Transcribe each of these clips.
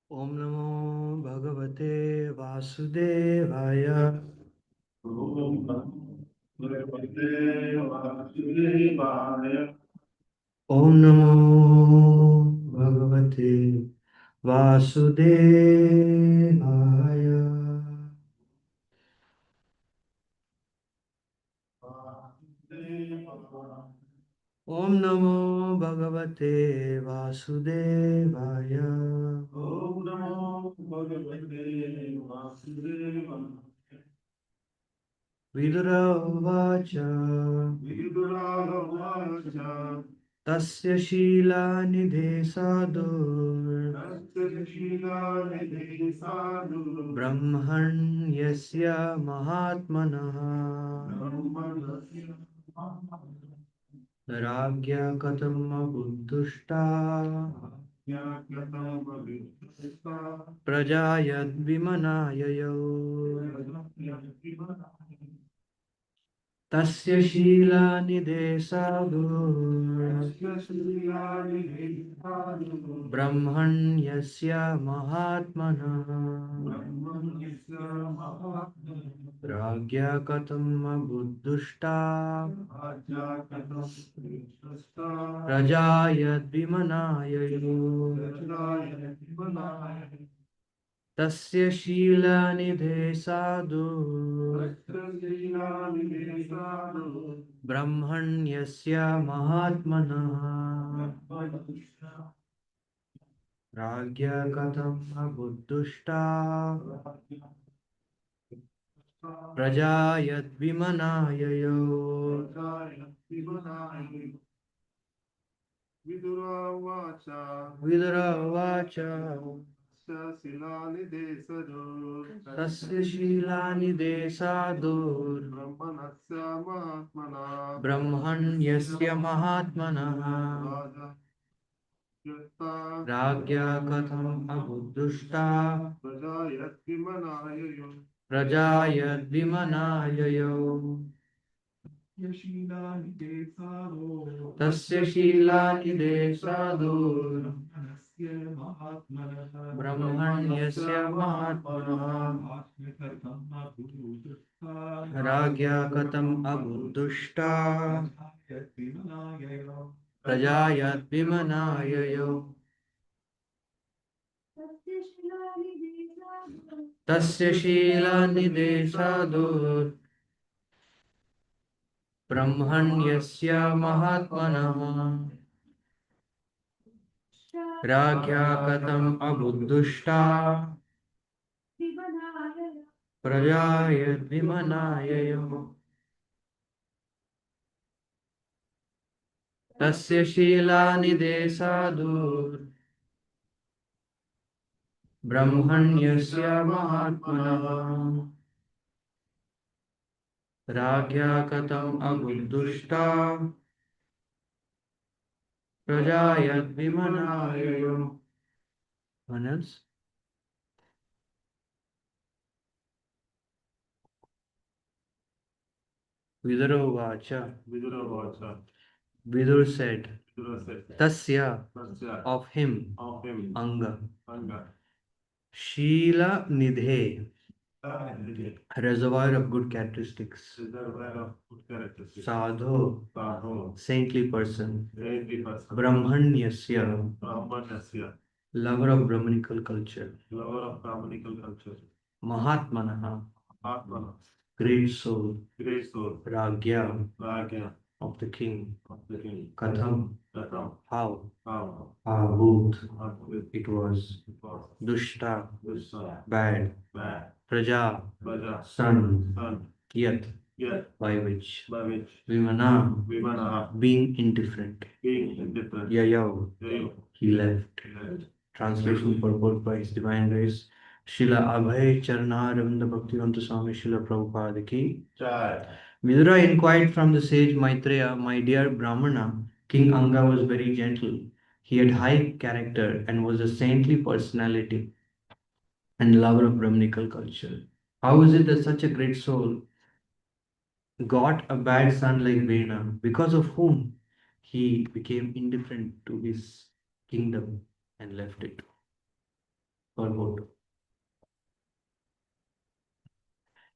Om Namo Bhagavate Vasudevaya. Om Bhagavate Vasudevaya. Om Namo Bhagavate Vasudevaya. Om Namo Bhagavate Vasudevaya. Om Namo Bhagavate Vasudevaya. Vidura Vacha. Viduravacha. Tasya Shila Nidhe Sadur. Tasya sadhu. Brahman Yasya Mahatmanaha. Brahmanasya Ragya Katama Buddhushta. Yakyatamavittasta. Prajayad Vimanayayo. Tasya Shila Nidhe Sadhu. Tasya sadhu. Brahman Yasya Mahatmana. Brahmanasya mahatma. Ragya Katama Buddhushta. Yakyatamavittasta. Prajayad Vimanayayo. Tasya Tasya Shila Nidhe Sadhu. Brahman Yasya Mahatmana. Ragya Katama Buddhushta. Prajayad Vimanayayo. Vidura Vacha. Tasya Shilani Desadur. Brahman Yasya Mahatmana. Ragya Katham Abuddhushta. Prajayad Vimanayayo. Tasya Shilani Desadur. Brahman Yasya Mahatmana. Ragya Katham Abuddhushta. Prajayad Vimanayayo. Tasya Shilani Desadur. Brahman Yasya Mahatmana. Ragya Katham Abuddhushta. Prajayad Vimanayayo. Tasya Shilani Desadur. Brahman Yasya Mahatmana. Ragya Katham Abuddhushta. Prajayad Vimanayayo. One else? Vidura Vacha. Vidur said, Tasya, of him, Anga. Shila Nidhe, reservoir of good characteristics. Sadho, saintly person. Brahmanyasya, lover of Brahmanical culture. Mahatmanaha, great soul. Ragya, of the king. Katham, how? Abhut, it was. Dushta, bad. Praja, son. Yat, by which. Vimana, being indifferent. Yayav, he left. Translation purport by His Divine Grace Srila Abhay Charanaravindra Bhaktivedanta Swami Srila Prabhupada ki. Vidura inquired from the sage Maitreya, my dear Brahmana, King Anga was very gentle. He had high character and was a saintly personality and lover of Brahminical culture. How is it that such a great soul got a bad son like Vena, because of whom he became indifferent to his kingdom and left it? Purport.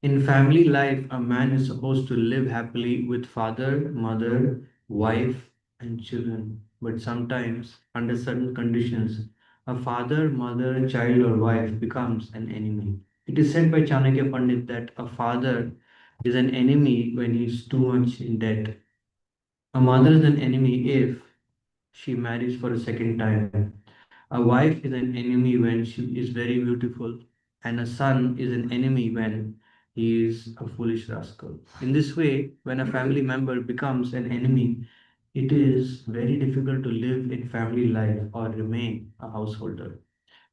In family life, a man is supposed to live happily with father, mother, wife, and children. But sometimes, under certain conditions, a father, mother, child, or wife becomes an enemy. It is said by Chanakya Pandit that a father is an enemy when he is too much in debt. A mother is an enemy if she marries for a second time. A wife is an enemy when she is very beautiful, and a son is an enemy when he is a foolish rascal. In this way, when a family member becomes an enemy, it is very difficult to live in family life or remain a householder.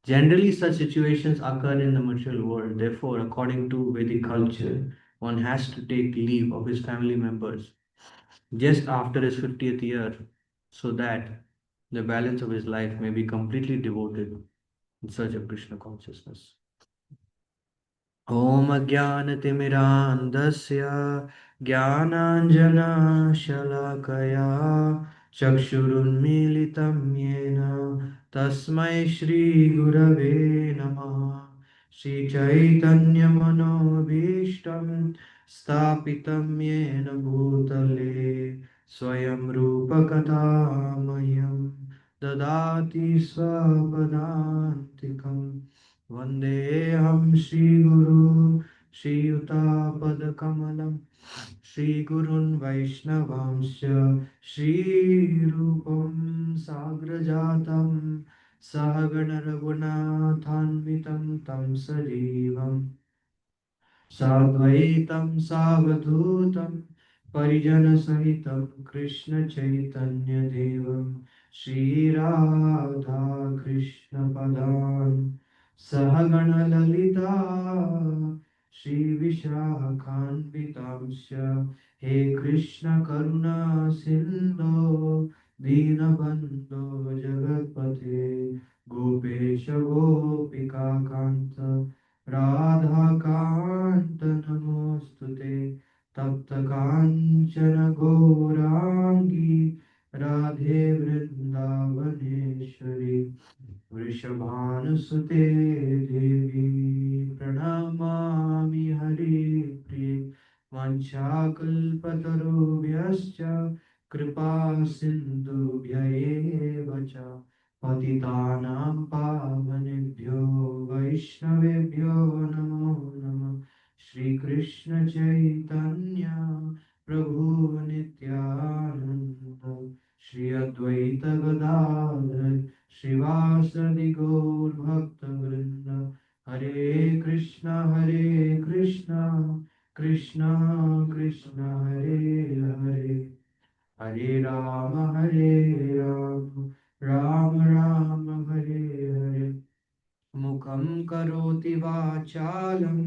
Generally, such situations occur in the material world. Therefore, according to Vedic culture, one has to take leave of his family members just after his 50th year so that the balance of his life may be completely devoted in search of Krishna consciousness. ॐ अज्ञानतिमिरान्धस्य ज्ञानाञ्जनशलाकया चक्षुरुन्मीलितं येन तस्मै श्रीगुरवे नमः श्रीचैतन्यमनोभीष्टं स्थापितं येन भूतले स्वयं रूपकथा मह्यं ददाति स्वपदान्तिकम् वन्देऽहं श्रीगुरु श्रीयुतापदकमलं श्रीगुरुन् वैष्णवांश्च श्रीरूपं साग्रजातं सहगणरघुनाथान्वितं तं सजीवम् साद्वैतं सावधूतं परिजनसहितं कृष्णचैतन्यदेवं श्रीराधा कृष्णपदान् सहगणललिता श्रीविशाखान्वितांश्च हे कृष्णकरुणा सिन्धो दीनबन्धो जगत्पते गोपेश गोपिकान्त राधाकान्त नमोऽस्तु ते तप्तकाञ्चन गौराङ्गी राधे वृन्दावनेश्वरी वृषभानुसुते देवी प्रणमामि हरिप्रिये वञ्चाकल्पतरुभ्यश्च कृपा सिन्धुभ्य एव च पतितानां पावनेभ्यो वैष्णवेभ्यो नमो नमः श्रीकृष्ण चैतन्य प्रभु नित्यानन्द श्री अद्वैत गदाधर श्रीवासदि गौरभक्तवृन्द हरे कृष्ण कृष्ण कृष्ण हरे हरे हरे राम राम राम हरे हरे मुखं करोति वाचालं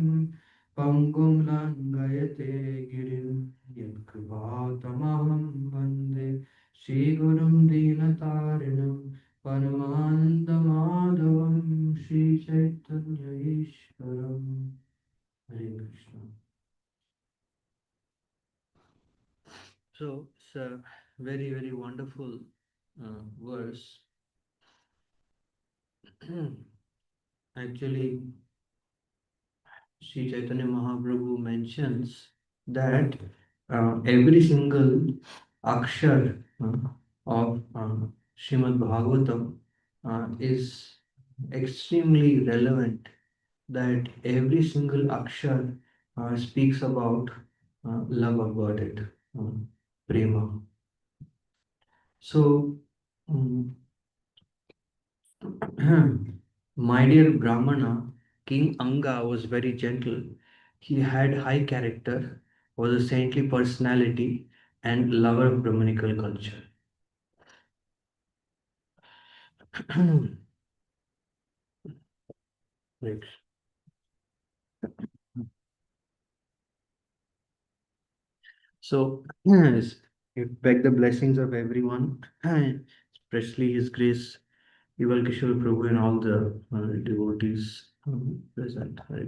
पङ्गुं लङ्घयते गिरिं यत्कृपातमहं वन्दे श्रीगुरुं दीनतारिणं परमानन्दमाधवं श्रीचैतन्य ईश्वरम् हरे Krishna. So it's a very very wonderful verse. Actually, Sri Chaitanya Mahaprabhu mentions that every single akshar of Srimad Bhagavatam is extremely relevant. That every single akshar speaks about love of Godhead, prema. So, um, my dear Brahmana, King Anga was very gentle. He had high character, was a saintly personality, and lover of Brahmanical culture. Next. So, yes, we beg the blessings of everyone, especially His Grace, Ival Kishore Prabhu, and all the devotees present. Hare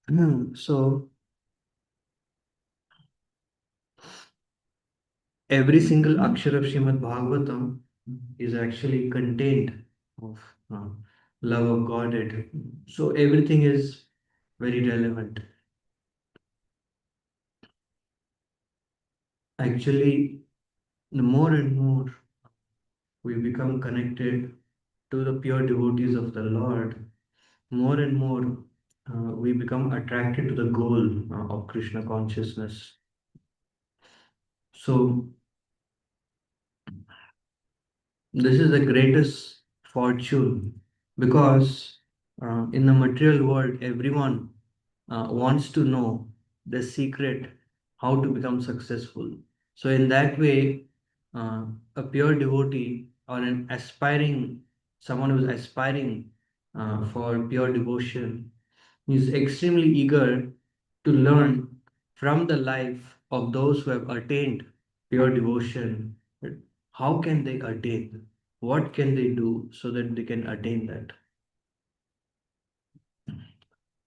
Krishna. So, every single akshar of Srimad Bhagavatam is actually contained of uh, love of Godhead. So everything is very relevant. Actually, the more and more we become connected to the pure devotees of the Lord, more and more we become attracted to the goal of Krishna consciousness. So, this is the greatest fortune because in the material world, everyone wants to know the secret how to become successful. So, in that way, uh, a pure devotee or an aspiring, someone who is aspiring for pure devotion is extremely eager to learn from the life of those who have attained pure devotion. How can they attain? What can they do so that they can attain that?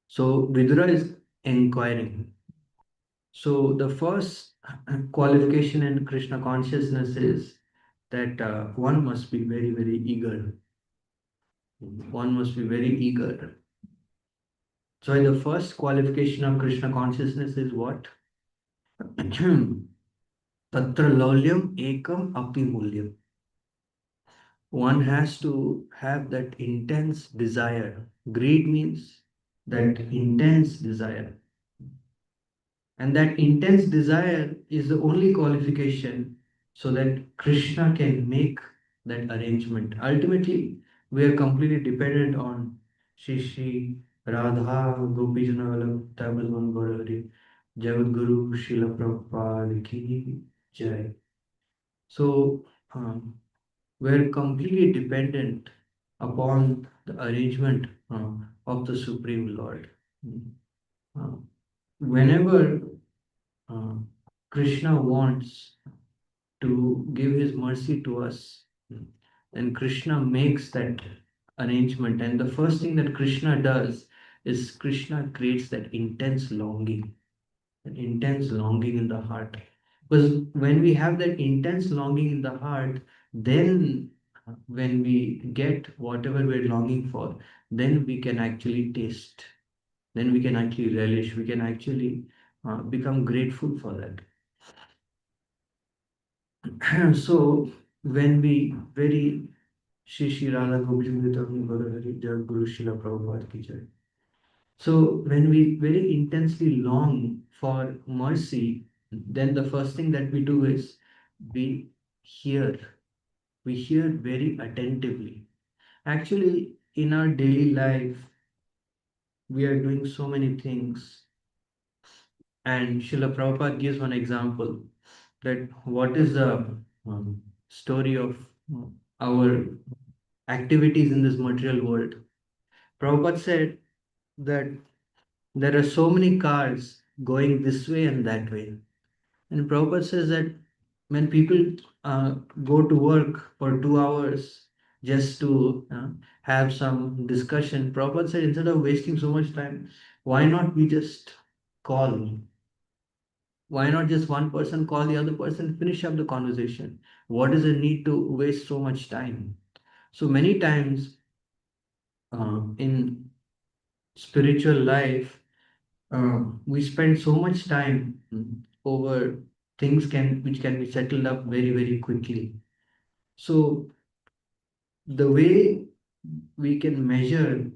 So Vidura is inquiring. So the first qualification in Krishna consciousness is that one must be very, very eager. One must be very eager. So the first qualification of Krishna consciousness is what? Tatra laulyam ekam api mulyam. One has to have that intense desire. Greed means that intense desire. And that intense desire is the only qualification so that Krishna can make that arrangement. Ultimately, we are completely dependent on Shri Shri Radha Gopijana Vallabh Tamalvan Gaurari Jagat Guru Srila Prabhupada Ki Jai. So, we're completely dependent upon the arrangement of the Supreme Lord. Uh, Whenever uh, Krishna wants to give his mercy to us, then Krishna makes that arrangement. And the first thing that Krishna does is Krishna creates that intense longing, an intense longing in the heart. Because when we have that intense longing in the heart, then when we get whatever we're longing for, then we can actually taste, then we can actually relish, we can actually become grateful for that. So when we very Shri Shri Radha Gopinda Guru Shila Prabhupada ki jai. So when we very intensely long for mercy, then the first thing that we do is we hear. We hear very attentively. Actually, in our daily life, we are doing so many things. And Srila Prabhupada gives one example that what is the story of our activities in this material world. Prabhupada said that there are so many cars going this way and that way. And Prabhupada says that when people go to work for 2 hours just to have some discussion, Prabhupada said instead of wasting so much time, why not we just call? Why not just one person call the other person, finish up the conversation? What is the need to waste so much time? So many times in spiritual life, we spend so much time over things can which can be settled up very very quickly. So the way we can measure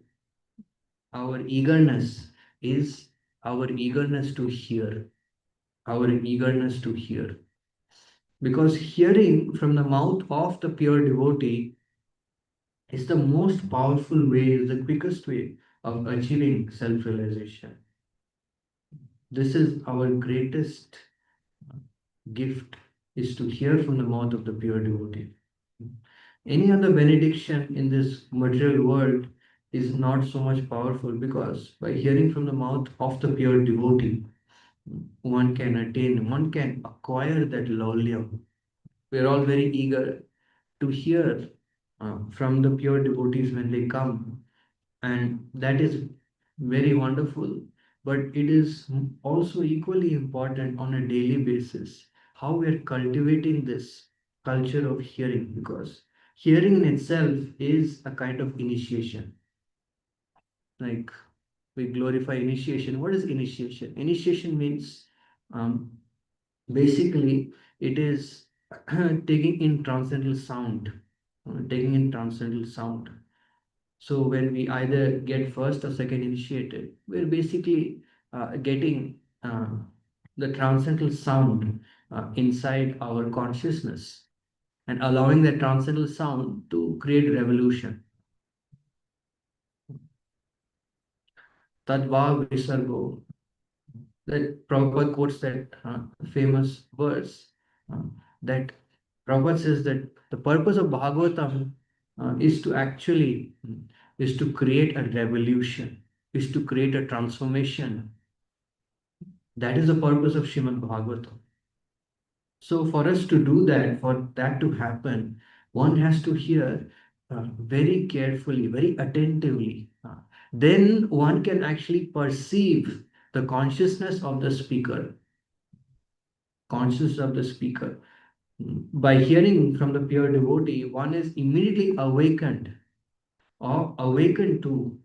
our eagerness is our eagerness to hear, our eagerness to hear, because hearing from the mouth of the pure devotee is the most powerful way, is the quickest way of achieving self-realization. This is our greatest gift, is to hear from the mouth of the pure devotee. Any other benediction in this material world is not so much powerful, because by hearing from the mouth of the pure devotee, one can attain, one can acquire that laulyam. We are all very eager to hear from the pure devotees when they come, and that is very wonderful. But it is also equally important on a daily basis how we are cultivating this culture of hearing, because hearing in itself is a kind of initiation. Like we glorify initiation. What is initiation? Initiation means um, basically it is taking in transcendental sound, taking in transcendental sound. So when we either get first or second initiated, we're basically getting the transcendental sound inside our consciousness and allowing that transcendental sound to create revolution. Tadvav Visargo, that Prabhupada quotes that famous verse uh, that Prabhupada says that the purpose of Bhagavatam is to actually is to create a revolution, is to create a transformation. That is the purpose of Srimad Bhagavatam. So for us to do that, for that to happen, one has to hear very carefully, very attentively. Then one can actually perceive the consciousness of the speaker, consciousness of the speaker. By hearing from the pure devotee, one is immediately awakened or awakened to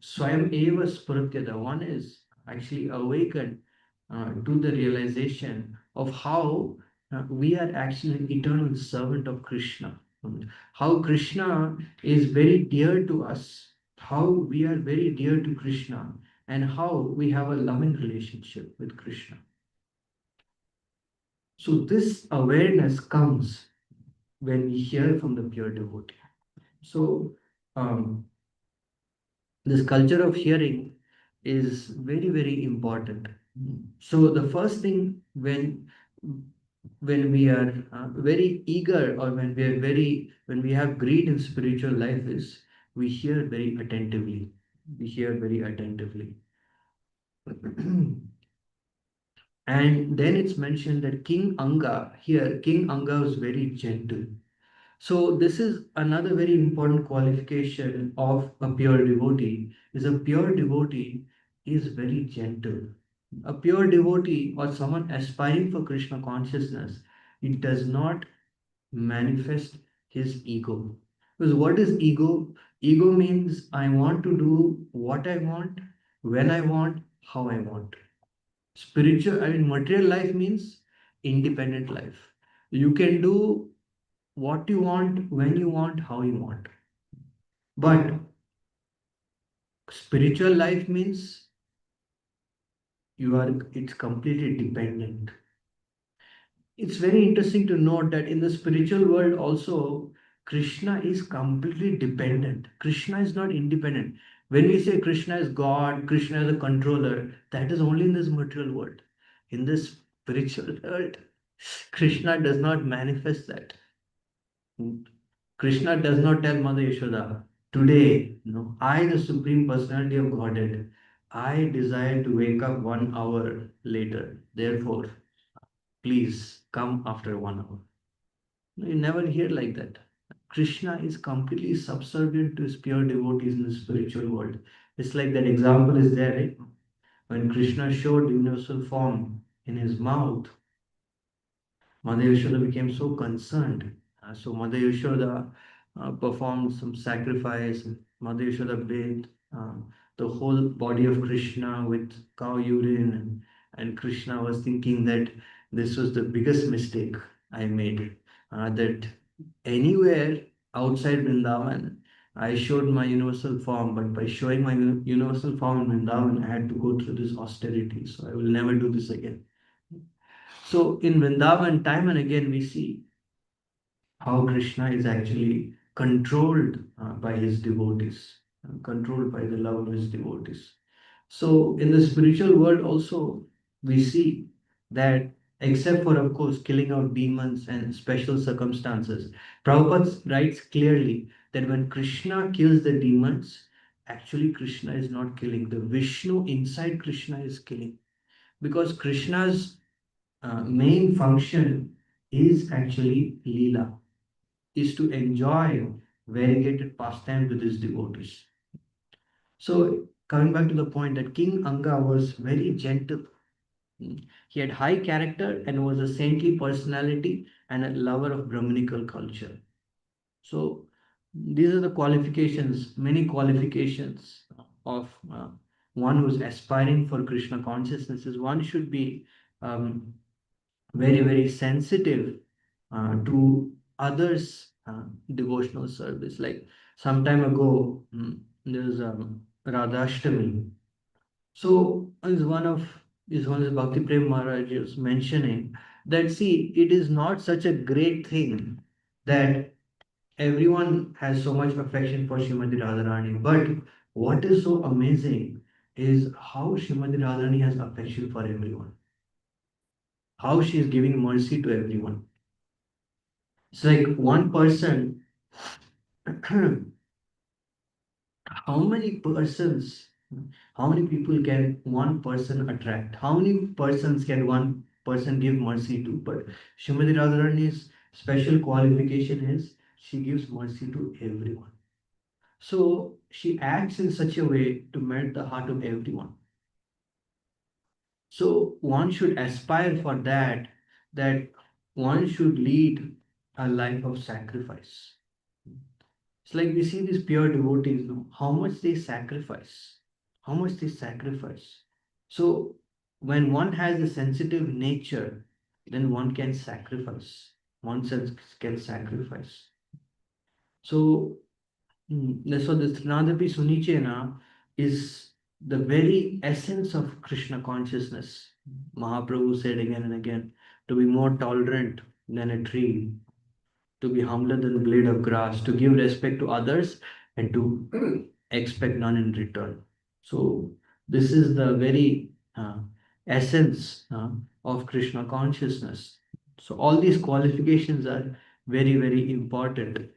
Swayam Eva Spuratyada. One is actually awakened to the realization of how we are actually an eternal servant of Krishna. How Krishna is very dear to us, how we are very dear to Krishna, and how we have a loving relationship with Krishna. So, this awareness comes when we hear from the pure devotee. So, um, this culture of hearing is very, very important. So, the first thing when we are very eager or when we have greed in spiritual life is we hear very attentively. We hear very attentively. And then it's mentioned that King Anga, here, King Anga was very gentle. So this is another very important qualification of a pure devotee, is a pure devotee is very gentle. A pure devotee or someone aspiring for Krishna consciousness, it does not manifest his ego. Because what is ego? Ego means I want to do what I want, when I want, how I want. Spiritual, I mean, material life means independent life. You can do what you want, when you want, how you want. But spiritual life means it's completely dependent. It's very interesting to note that in the spiritual world also, Krishna is completely dependent. Krishna is not independent. When we say Krishna is God, Krishna is a controller, that is only in this material world. In this spiritual world, Krishna does not manifest that. Krishna does not tell Mother Yashoda, today, no, I, the Supreme Personality of Godhead, I desire to wake up 1 hour later. Therefore, please come after 1 hour. No, you never hear like that. Krishna is completely subservient to his pure devotees in the spiritual world. It's like that example is there, right? When Krishna showed the universal form in his mouth, Mother Yashoda became so concerned. So Mother Yashoda performed some sacrifice. Mother Yashoda bathed the whole body of Krishna with cow urine, and Krishna was thinking that this was the biggest mistake I made. That anywhere outside Vrindavan, I showed my universal form, but by showing my universal form in Vrindavan, I had to go through this austerity. So I will never do this again. So in Vrindavan, time and again, we see how Krishna is actually controlled by his devotees, controlled by the love of his devotees. So in the spiritual world also, we see that except for, of course, killing out demons and special circumstances, Prabhupada writes clearly that when Krishna kills the demons, actually Krishna is not killing. The Vishnu inside Krishna is killing. Because Krishna's main function is actually Leela, is to enjoy variegated pastime with his devotees. So, coming back to the point that King Anga was very gentle. He had high character and was a saintly personality and a lover of Brahminical culture. So these are the qualifications, many qualifications of one who's aspiring for Krishna consciousness. Is one should be um, very, very sensitive to others' devotional service. Like some time ago, there's Radhashtami. So is one of Bhakti Prem Maharaj is mentioning that, see, it is not such a great thing that everyone has so much affection for Srimati Radharani. But what is so amazing is how Srimati Radharani has affection for everyone, how she is giving mercy to everyone. It's like one person, how many persons, how many people can one person attract? How many persons can one person give mercy to? But Srimati Radharani's special qualification is she gives mercy to everyone. So she acts in such a way to melt the heart of everyone. So one should aspire for that, that one should lead a life of sacrifice. It's like we see these pure devotees, no? How much they sacrifice, how much they sacrifice. So when one has a sensitive nature, then one can sacrifice. Can sacrifice. So so this Trinadapi Sunichena is the very essence of Krishna consciousness. Mahaprabhu said again and again, to be more tolerant than a tree, to be humbler than a blade of grass, to give respect to others and to expect none in return. So this is the very essence of Krishna consciousness. So all these qualifications are very, very important.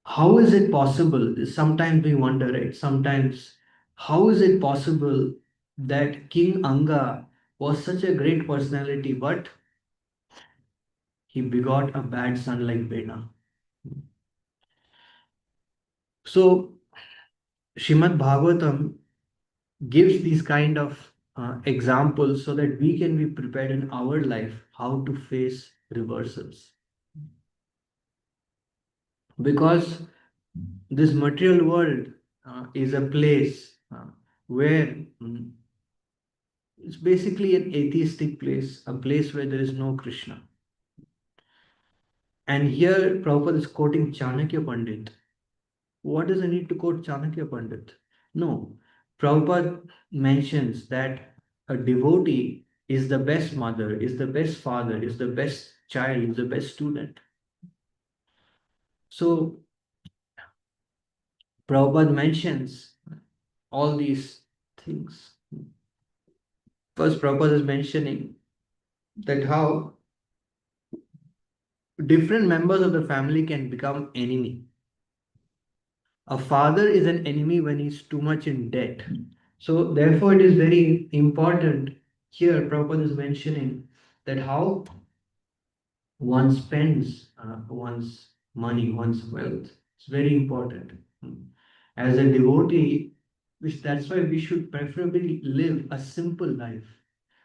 How is it possible? Sometimes we wonder, right? Sometimes, how is it possible that King Anga was such a great personality, but he begot a bad son like Bena? So, Shrimad Bhagavatam gives these kind of examples so that we can be prepared in our life how to face reversals. Because this material world is a place where it's basically an atheistic place, a place where there is no Krishna. And here Prabhupada is quoting Chanakya Pandit. What does it need to quote Chanakya Pandit? No. Prabhupada mentions that a devotee is the best mother, is the best father, is the best child, is the best student. So Prabhupada mentions all these things. First, Prabhupada is mentioning that how different members of the family can become enemy. A father is an enemy when he's too much in debt. So therefore it is very important here Prabhupada is mentioning that how one spends one's money, one's wealth. It's very important. As a devotee, which that's why we should preferably live a simple life.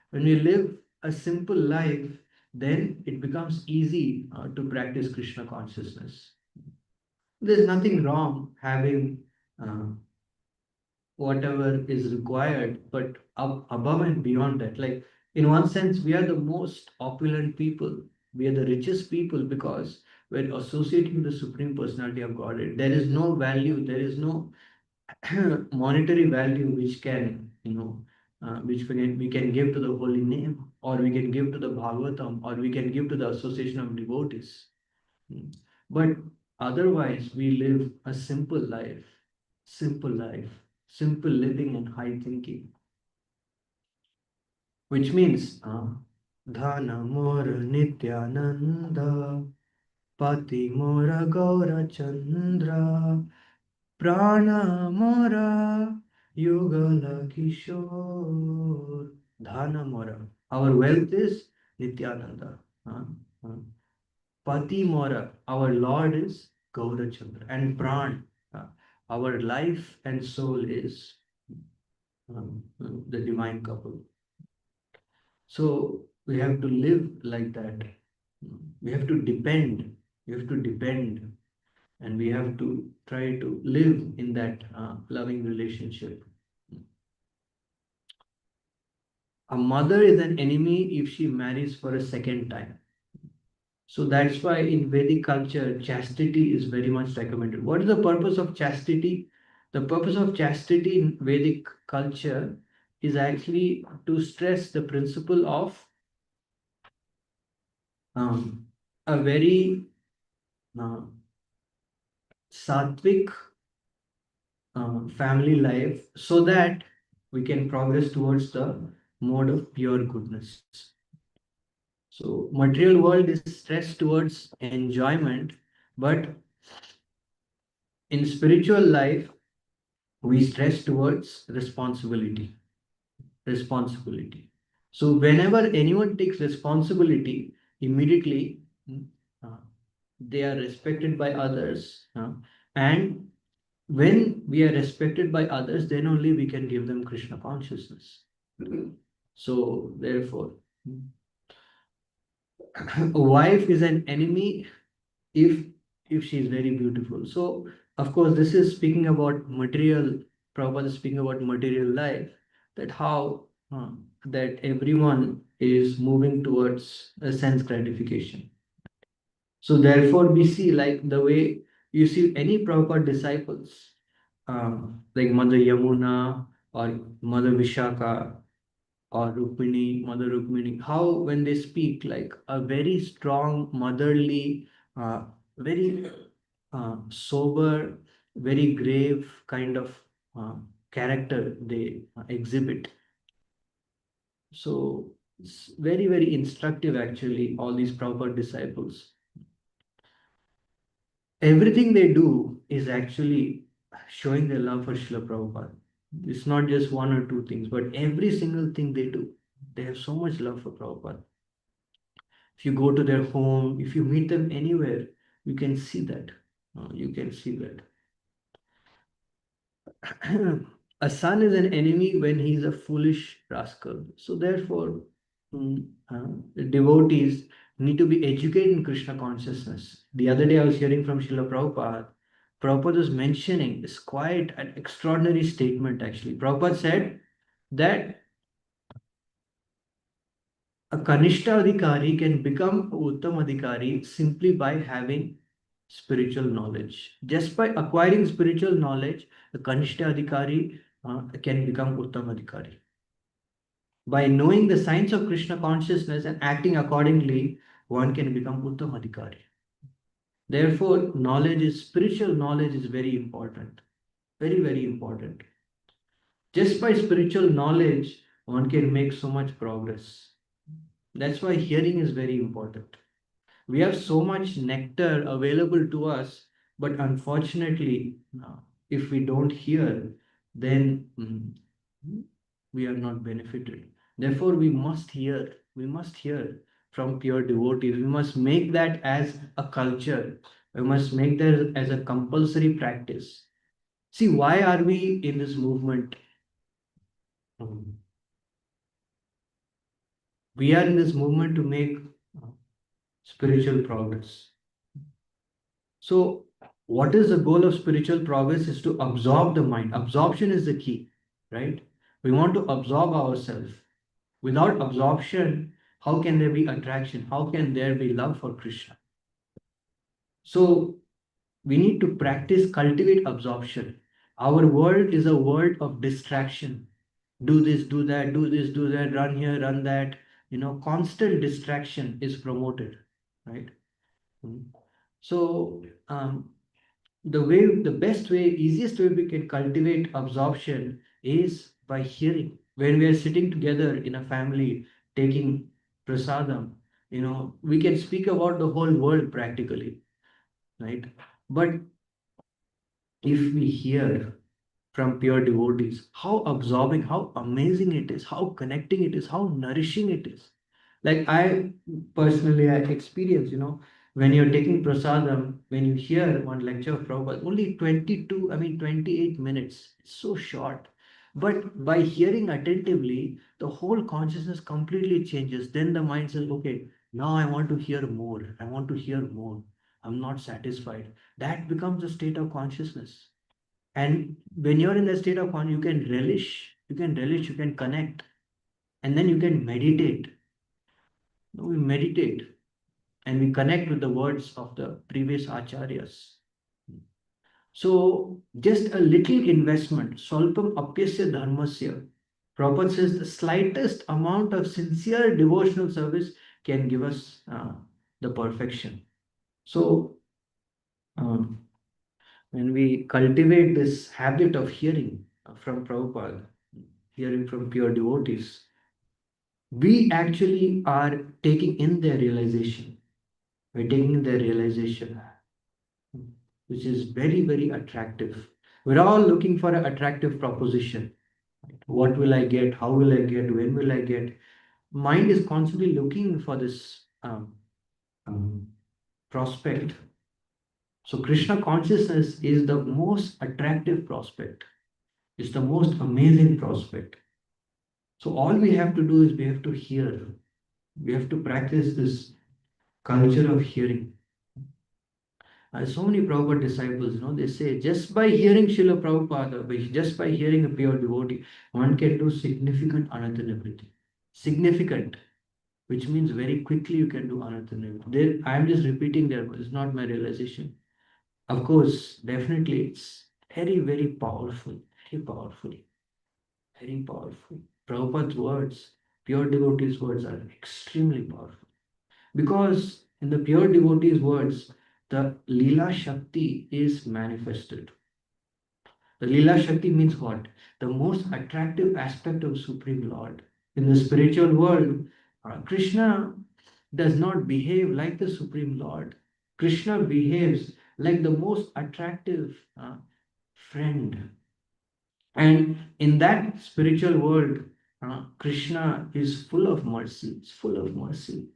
When we live a simple life, then it becomes easy to practice Krishna consciousness. There's nothing wrong having whatever is required, but above and beyond that, like in one sense, we are the most opulent people. We are the richest people because we're associating with the Supreme Personality of Godhead. There is no value, there is no monetary value which can, which we can give to the holy name, or we can give to the Bhagavatam, or we can give to the association of devotees. Mm. But otherwise, we live a simple life, simple living and high thinking, which means Dhana Mora Nityananda, Pati Mora Gaura Chandra, Prana Mora Yugala Kishore, Dhana Mora. Our wealth is Nityananda. Uh, uh, Pati Mora, our Lord is Gaurachandra, and Pran, our life and soul is the divine couple. So we have to live like that. We have to depend We have to depend, and we have to try to live in that loving relationship. A mother is an enemy if she marries for a second time. So that's why in Vedic culture, chastity is very much recommended. What is the purpose of chastity? The purpose of chastity in Vedic culture is actually to stress the principle of um, a very uh, sattvic family life, so that we can progress towards the mode of pure goodness. So material world is stressed towards enjoyment, but in spiritual life we stress towards responsibility. So whenever anyone takes responsibility, immediately uh, they are respected by others, and when we are respected by others, then only we can give them Krishna consciousness. So therefore, a wife is an enemy if she is very beautiful. So of course this is speaking about material. Prabhupada is speaking about material life, that how that everyone is moving towards a sense gratification. So therefore we see, like the way you see any Prabhupada disciples, like Mother Yamuna or Mother Vishaka or Rukmini, Mother Rukmini, how when they speak, like a very strong motherly, very sober, very grave kind of uh, character they exhibit. So it's very, very instructive actually, all these proper disciples. Everything they do is actually showing their love for Srila Prabhupada. It's not just one or two things, but every single thing they do, they have so much love for Prabhupada. If you go to their home, if you meet them anywhere, you can see that. You can see that. A son is an enemy when he is a foolish rascal. So therefore, devotees need to be educated in Krishna consciousness. The other day I was hearing from Srila Prabhupada. Prabhupada was mentioning this quite an extraordinary statement actually. Prabhupada said that a Kanishta Adhikari can become a Uttam Adhikari simply by having spiritual knowledge. Just by acquiring spiritual knowledge, a Kanishta Adhikari can become Uttam Adhikari. By knowing the science of Krishna consciousness and acting accordingly, one can become Uttam Adhikari. Therefore, spiritual knowledge is very important. Very, very important. Just by spiritual knowledge, one can make so much progress. That's why hearing is very important. We have so much nectar available to us, but unfortunately, if we don't hear, then we are not benefited. Therefore, we must hear from pure devotees. We must make that as a culture. We must make that as a compulsory practice. See, why are we in this movement? Um, We are in this movement to make uh, spiritual progress. So, what is the goal of spiritual progress is to absorb the mind. Absorption is the key, right? We want to absorb ourselves. Without absorption, how can there be attraction? How can there be love for Krishna? So, we need to practice, cultivate absorption. Our world is a world of distraction. Do this, do that, do this, do that, run here, run that. Constant distraction is promoted, right? Mm. So, the best way, easiest way we can cultivate absorption is by hearing. When we are sitting together in a family taking prasadam, we can speak about the whole world practically, right? But if we hear from pure devotees, how absorbing, how amazing it is, how connecting it is, how nourishing it is. Like I personally, I experience, when you're taking prasadam, when you hear one lecture of Prabhupada, only 28 minutes, it's so short. But by hearing attentively, the whole consciousness completely changes. Then the mind says, okay, now I want to hear more. I want to hear more. I'm not satisfied. That becomes a state of consciousness. And when you're in the state of consciousness, you can connect, and then you can meditate. We meditate and we connect with the words of the previous acharyas. So just a little investment, Swalpam apyasya dharmasya. Prabhupada says the slightest amount of sincere devotional service can give us the perfection. So um, when we cultivate this habit of hearing from Prabhupada, hearing from pure devotees, we actually are taking in their realization. We're taking in their realization, which is very, very attractive. We're all looking for an attractive proposition. What will I get? How will I get? When will I get? Mind is constantly looking for this um, prospect. So Krishna consciousness is the most attractive prospect. It's the most amazing prospect. So all we have to do is we have to hear. We have to practice this culture of hearing. So many Prabhupada disciples, they say just by hearing Srila Prabhupada, just by hearing a pure devotee, one can do significant anantanivritti. Significant, which means very quickly you can do anantanivritti. I am just repeating their words, it's not my realization. Of course, definitely it's very, very powerful, very powerful, very powerful. Prabhupada's words, pure devotees' words are extremely powerful. Because in the pure devotees' words, the Leela Shakti is manifested. The Leela Shakti means what? The most attractive aspect of Supreme Lord. In the spiritual world, Krishna does not behave like the Supreme Lord. Krishna behaves like the most attractive friend. And in that spiritual world, Krishna is full of mercy. It's full of mercy.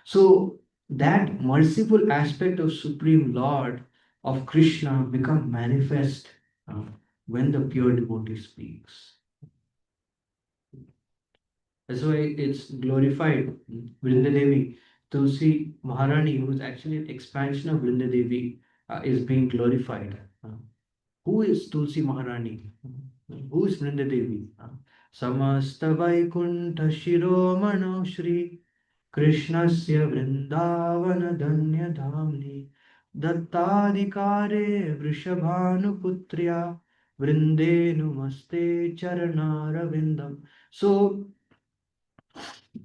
So that merciful aspect of Supreme Lord of Krishna become manifest uh, when the pure devotee speaks. That's why it's glorified. Vrindadevi, Tulsi Maharani, who is actually an expansion of Vrindadevi, is being glorified. Who is Tulsi Maharani? Who is Vrindadevi? Samasta Vaikuntha Shiromano Shri Krishnasya Vrindavana Dhanya Dhamni Dattadikare Vrishabhanuputriya Vrindenu Maste Charanaravindam. So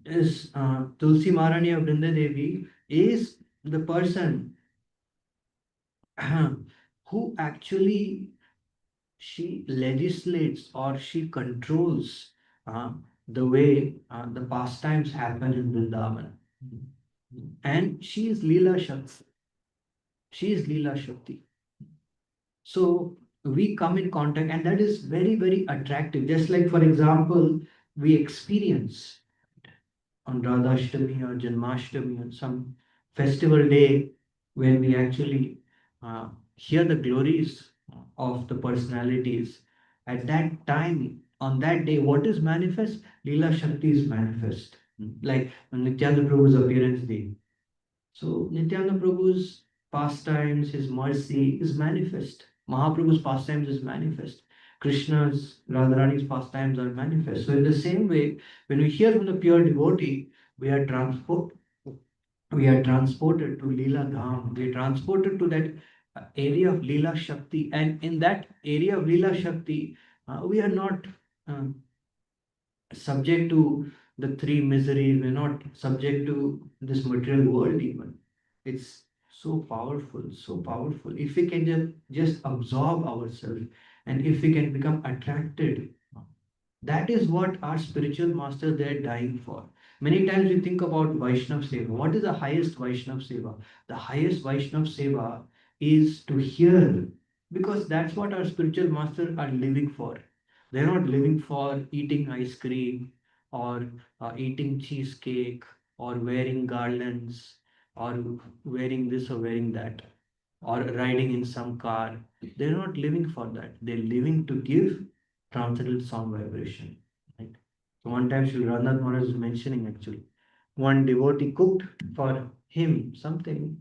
is Tulsi Maharani of Vrindadevi is the person who actually she legislates or she controls the way the pastimes happen in Vrindavan. And she is Leela Shakti. She is Leela Shakti. So we come in contact, and that is very, very attractive. Just like, for example, we experience on Radhashtami or Janmashtami on some festival day when we actually hear the glories of the personalities. At that time, on that day, what is manifest? Leela Shakti is manifest. Like Nityananda Prabhu's appearance day. So Nityananda Prabhu's pastimes, his mercy is manifest. Mahaprabhu's pastimes is manifest. Krishna's, Radharani's pastimes are manifest. So in the same way, when we hear from the pure devotee, we are transport, we are transported to Leela Dham. We are transported to that area of Leela Shakti, and in that area of Leela Shakti, we are not um, subject to the three miseries. We're not subject to this material world even. It's so powerful, so powerful. If we can just absorb ourselves and if we can become attracted, that is what our spiritual master they're dying for. Many times we think about Vaishnav Seva. What is the highest Vaishnav Seva? The highest Vaishnav Seva is to hear, because that's what our spiritual masters are living for. They're not living for eating ice cream or eating cheesecake or wearing garlands or wearing this or wearing that or riding in some car. They're not living for that. They're living to give transcendental sound vibration. Right? So one time Sri Ranat Maharaj was mentioning actually. One devotee cooked for him something,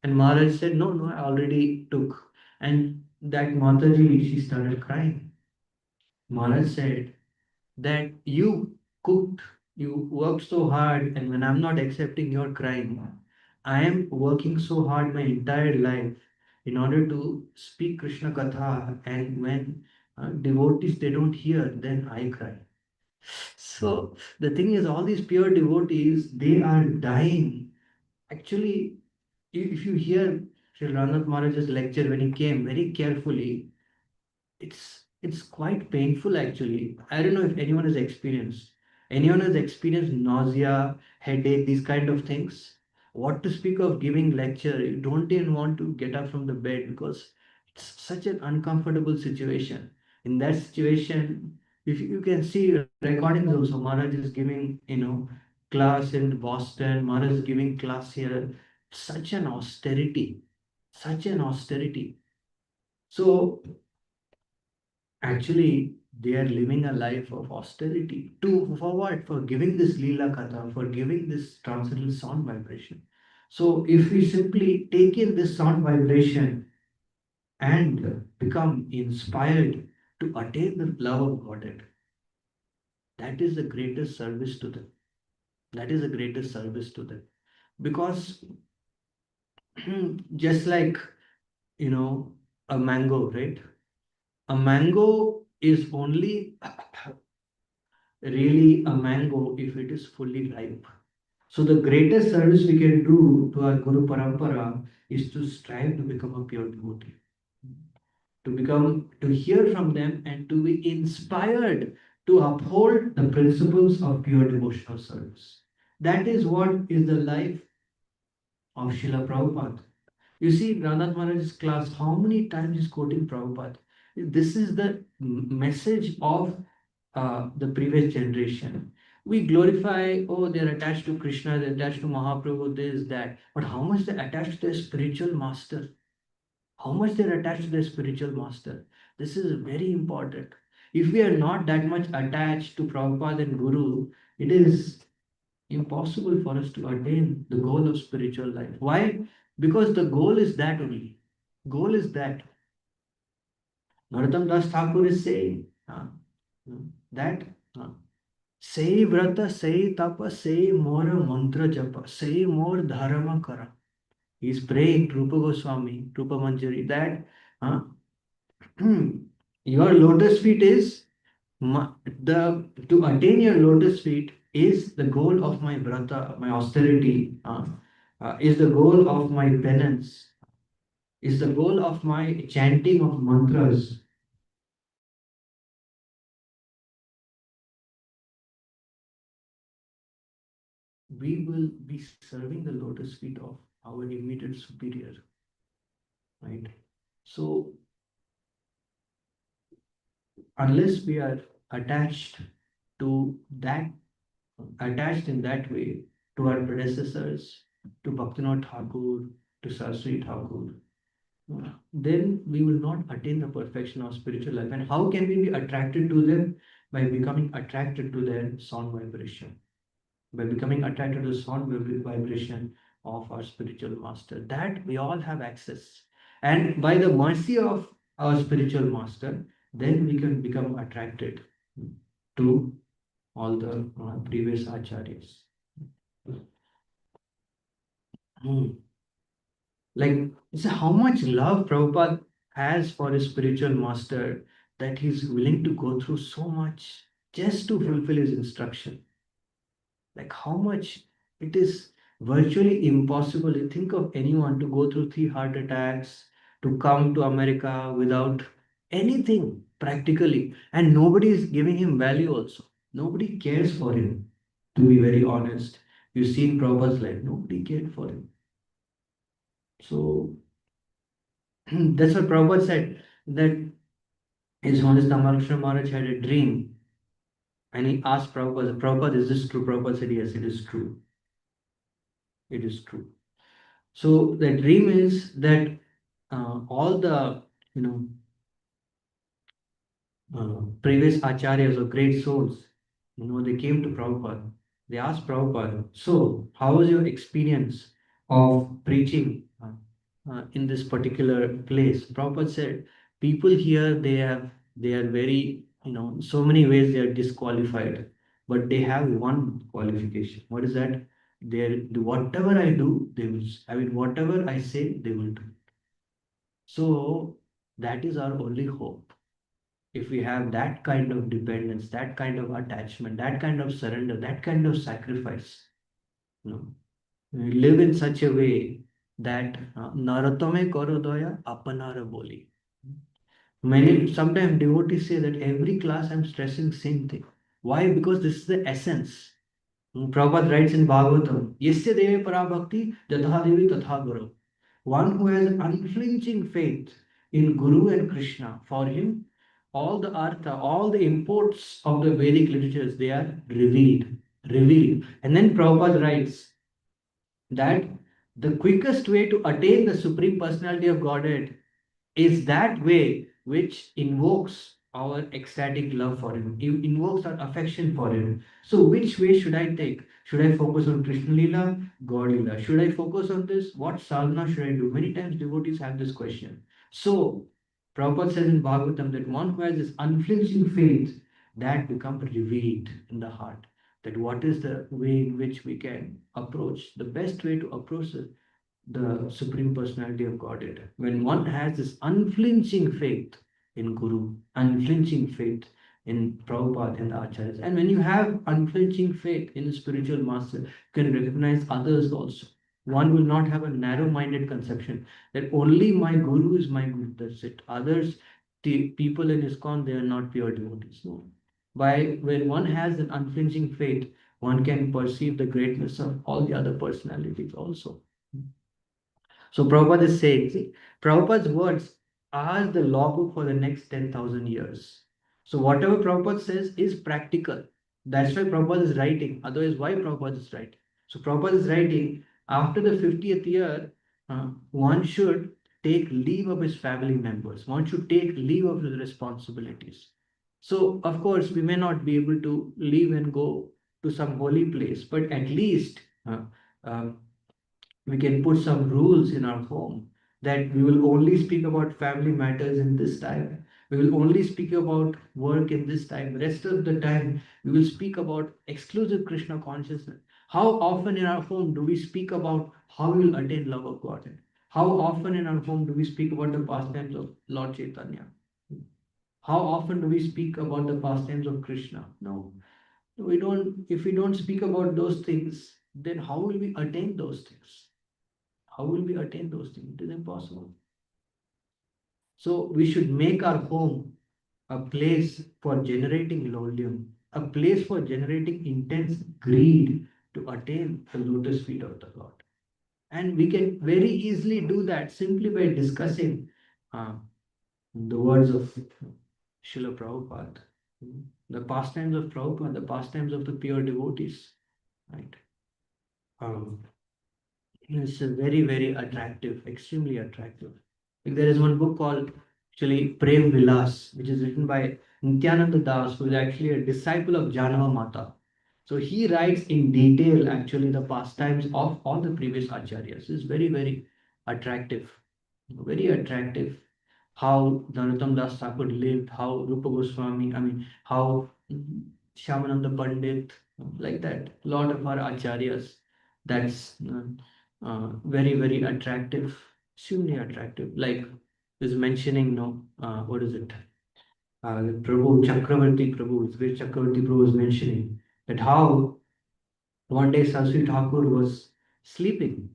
And Maharaj said, no, no, I already took. And that Mataji, she started crying. Maharaj said that you cooked, you worked so hard, and when I'm not accepting your crying, I am working so hard my entire life in order to speak Krishna Katha, and when devotees they don't hear, then I cry. So the thing is, all these pure devotees, they are dying. Actually, if you hear Sri Ranath Maharaj's lecture when he came very carefully, it's quite painful actually. I don't know if anyone has experienced nausea, headache, these kind of things. What to speak of giving lecture? You don't even want to get up from the bed because it's such an uncomfortable situation. In that situation, if you can see recordings also, Maharaj is giving, class in Boston, Maharaj is giving class here. Such an austerity, such an austerity. So actually, they are living a life of austerity. For what? For giving this Leela Katha, for giving this transcendental sound vibration. So, if we simply take in this sound vibration and become inspired to attain the love of Godhead, that is the greatest service to them. That is the greatest service to them. Because just like, you know, a mango, right? A mango is only really a mango if it is fully ripe. So the greatest service we can do to our Guru Parampara is to strive to become a pure devotee, to hear from them and to be inspired to uphold the principles of pure devotional service. That is what is the life of Srila Prabhupada. You see, Ranat Maharaj's class, how many times is quoting Prabhupada? This is the message of the previous generation. We glorify, oh, they're attached to Krishna, they're attached to Mahaprabhu, this, that. But how much they're attached to their spiritual master? How much they're attached to their spiritual master? This is very important. If we are not that much attached to Prabhupada and Guru, it is impossible for us to attain the goal of spiritual life. Why? Because the goal is that only. Goal is that. Narottam Das Thakur is saying that say vrata, say tapa, say more mantra japa, say more dharma kara. He's praying Rupa Goswami, Rupa Manjari, that uh, your lotus feet is the to attain your lotus feet is the goal of my vrata, my austerity, is the goal of my penance, is the goal of my chanting of mantras. We will be serving the lotus feet of our immediate superior, right? So unless we are attached to that, attached in that way to our predecessors, to Bhaktivinoda Thakur, to Saraswati Thakur, then we will not attain the perfection of spiritual life. And how can we be attracted to them? By becoming attracted to their sound vibration, by becoming attracted to the sound vibration of our spiritual master. That we all have access. And by the mercy of our spiritual master, then we can become attracted to all the previous acharyas. Hmm. Like, so how much love Prabhupada has for his spiritual master that he's willing to go through so much just to fulfill his instruction. Like how much it is virtually impossible. You think of anyone to go through 3 heart attacks, to come to America without anything practically, and nobody is giving him value also. Nobody cares for him, to be very honest. You've seen Prabhupada's life, nobody cared for him. So that's what Prabhupada said, that His Holiness Dhammakrishna Maharaj had a dream, and he asked Prabhupada, Prabhupada, is this true? Prabhupada said, yes, it is true. It is true. So the dream is that all the you know previous acharyas or great souls, they came to Prabhupada. They asked Prabhupada, so how was your experience of preaching? in this particular place. Prabhupada said, people here they are very, so many ways they are disqualified, but they have one qualification. What is that? Whatever I do, they will. I mean, whatever I say, they will do. So that is our only hope. If we have that kind of dependence, that kind of attachment, that kind of surrender, that kind of sacrifice, you know, we live in such a way that naratome karo doya apanara boli. Many sometimes devotees say that every class I'm stressing same thing. Why? Because this is the essence. Prabhupada writes in Bhagavatam, Yasya Devi Parabhakti Jatha Devi Tatha Guru. One who has unflinching faith in Guru and Krishna, for him, all the artha, all the imports of the Vedic literatures, they are revealed. And then Prabhupada writes that the quickest way to attain the Supreme Personality of Godhead is that way which invokes our ecstatic love for him, invokes our affection for him. So, which way should I take? Should I focus on Krishna Lila, God Lila? Should I focus on this? What sadhana should I do? Many times devotees have this question. So, Prabhupada says in Bhagavatam that one who has this unflinching faith, that becomes revealed in the heart. That what is the way in which we can approach, the best way to approach the Supreme Personality of Godhead. When one has this unflinching faith in Guru, unflinching faith in Prabhupada and the Acharyas, and when you have unflinching faith in the spiritual master, you can recognize others also. One will not have a narrow minded conception that only my Guru is my Guru, that's it. Others, the people in ISKCON, they are not pure devotees. No. When one has an unflinching faith, one can perceive the greatness of all the other personalities also. So Prabhupada is saying, see, Prabhupada's words are the logbook for the next 10,000 years. So whatever Prabhupada says is practical. That's why Prabhupada is writing. Otherwise, why Prabhupada is writing? So Prabhupada is writing after the 50th year, one should take leave of his family members. One should take leave of his responsibilities. So of course, we may not be able to leave and go to some holy place, but at least um, we can put some rules in our home that we will only speak about family matters in this time. We will only speak about work in this time. Rest of the time, we will speak about exclusive Krishna consciousness. How often in our home do we speak about how we will attain love of God? How often in our home do we speak about the pastimes of Lord Chaitanya? How often do we speak about the pastimes of Krishna? No, we don't. If we don't speak about those things, then how will we attain those things? How will we attain those things? It is impossible. So we should make our home a place for generating lolium, a place for generating intense greed to attain the lotus feet of the Lord. And we can very easily do that simply by discussing uh, the words of Srila Prabhupada, the pastimes of Prabhupada, the pastimes of the pure devotees. Right? Um, it's a very, very attractive, extremely attractive. Like there is one book called actually Prem Vilas, which is written by Nityananda Das, who is actually a disciple of Janava Mata. So he writes in detail actually the pastimes of all the previous acharyas. It's very, very attractive. Very attractive how Narottam Das Thakur lived, how Rupa Goswami, how Shyamananda Pandit, like that. A lot of our acharyas. That's very, very attractive, extremely attractive. Like is mentioning, no, what is it? Prabhu Chakravarti Prabhu, where Chakravarti Prabhu is mentioning that how one day Saraswati Thakur was sleeping,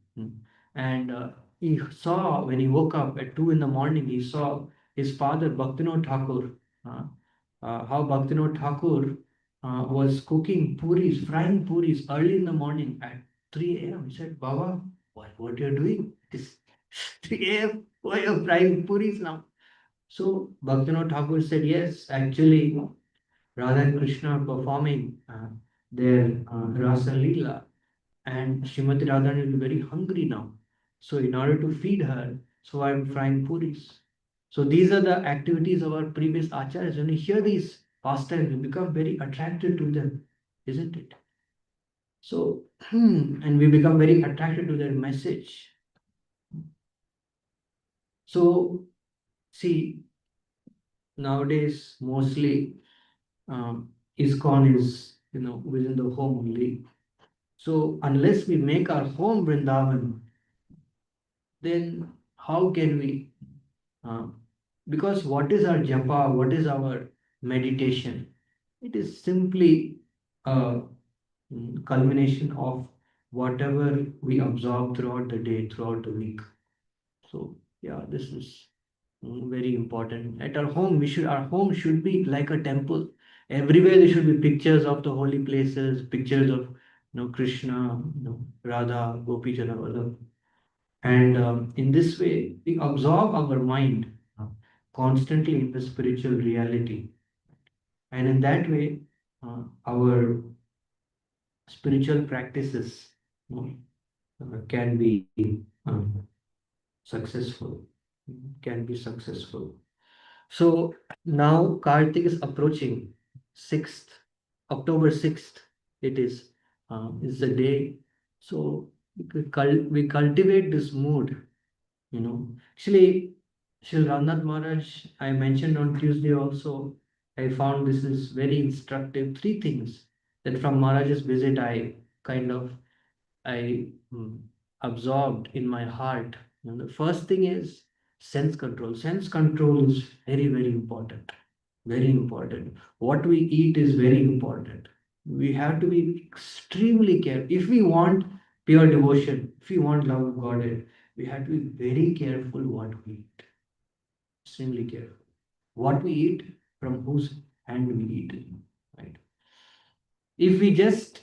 and he saw when he woke up at 2 in the morning, he saw his father Bhaktivinoda Thakur, uh, how Bhaktivinoda Thakur was cooking puris, frying puris early in the morning at 3 a.m. He said, Baba, what you're doing? It's 3 a.m. Why are you frying puris now? So Bhaktivinoda Thakur said, yes, actually, Radha and Krishna are performing their Rasa Leela, and Srimati Radharani will be very hungry now. So in order to feed her, so I'm frying puris. So these are the activities of our previous acharyas. When you hear these pastimes, you become very attracted to them, isn't it? So, and we become very attracted to their message. So, see, nowadays mostly ISKCON is, within the home only. So unless we make our home Vrindavan, then how can we? Uh, because what is our japa? What is our meditation? It is simply a culmination of whatever we absorb throughout the day, throughout the week. So yeah, this is very important. At our home should be like a temple. Everywhere there should be pictures of the holy places, pictures of Krishna, Radha, Gopi Jana, and in this way we absorb our mind constantly in the spiritual reality, and in that way our spiritual practices can be successful, can be successful. So now Kartik is approaching 6th, October 6th. It is the day. So we cultivate this mood, Actually, Sri Ramnath Maharaj, I mentioned on Tuesday also, I found this is very instructive. Three things that from Maharaj's visit I absorbed in my heart. The first thing is sense control. Sense control is very, very important. Very important. What we eat is very important. We have to be extremely careful. If we want pure devotion, if we want love of Godhead, we have to be very careful what we eat. Extremely careful. What we eat, from whose hand we eat it. Right? If we just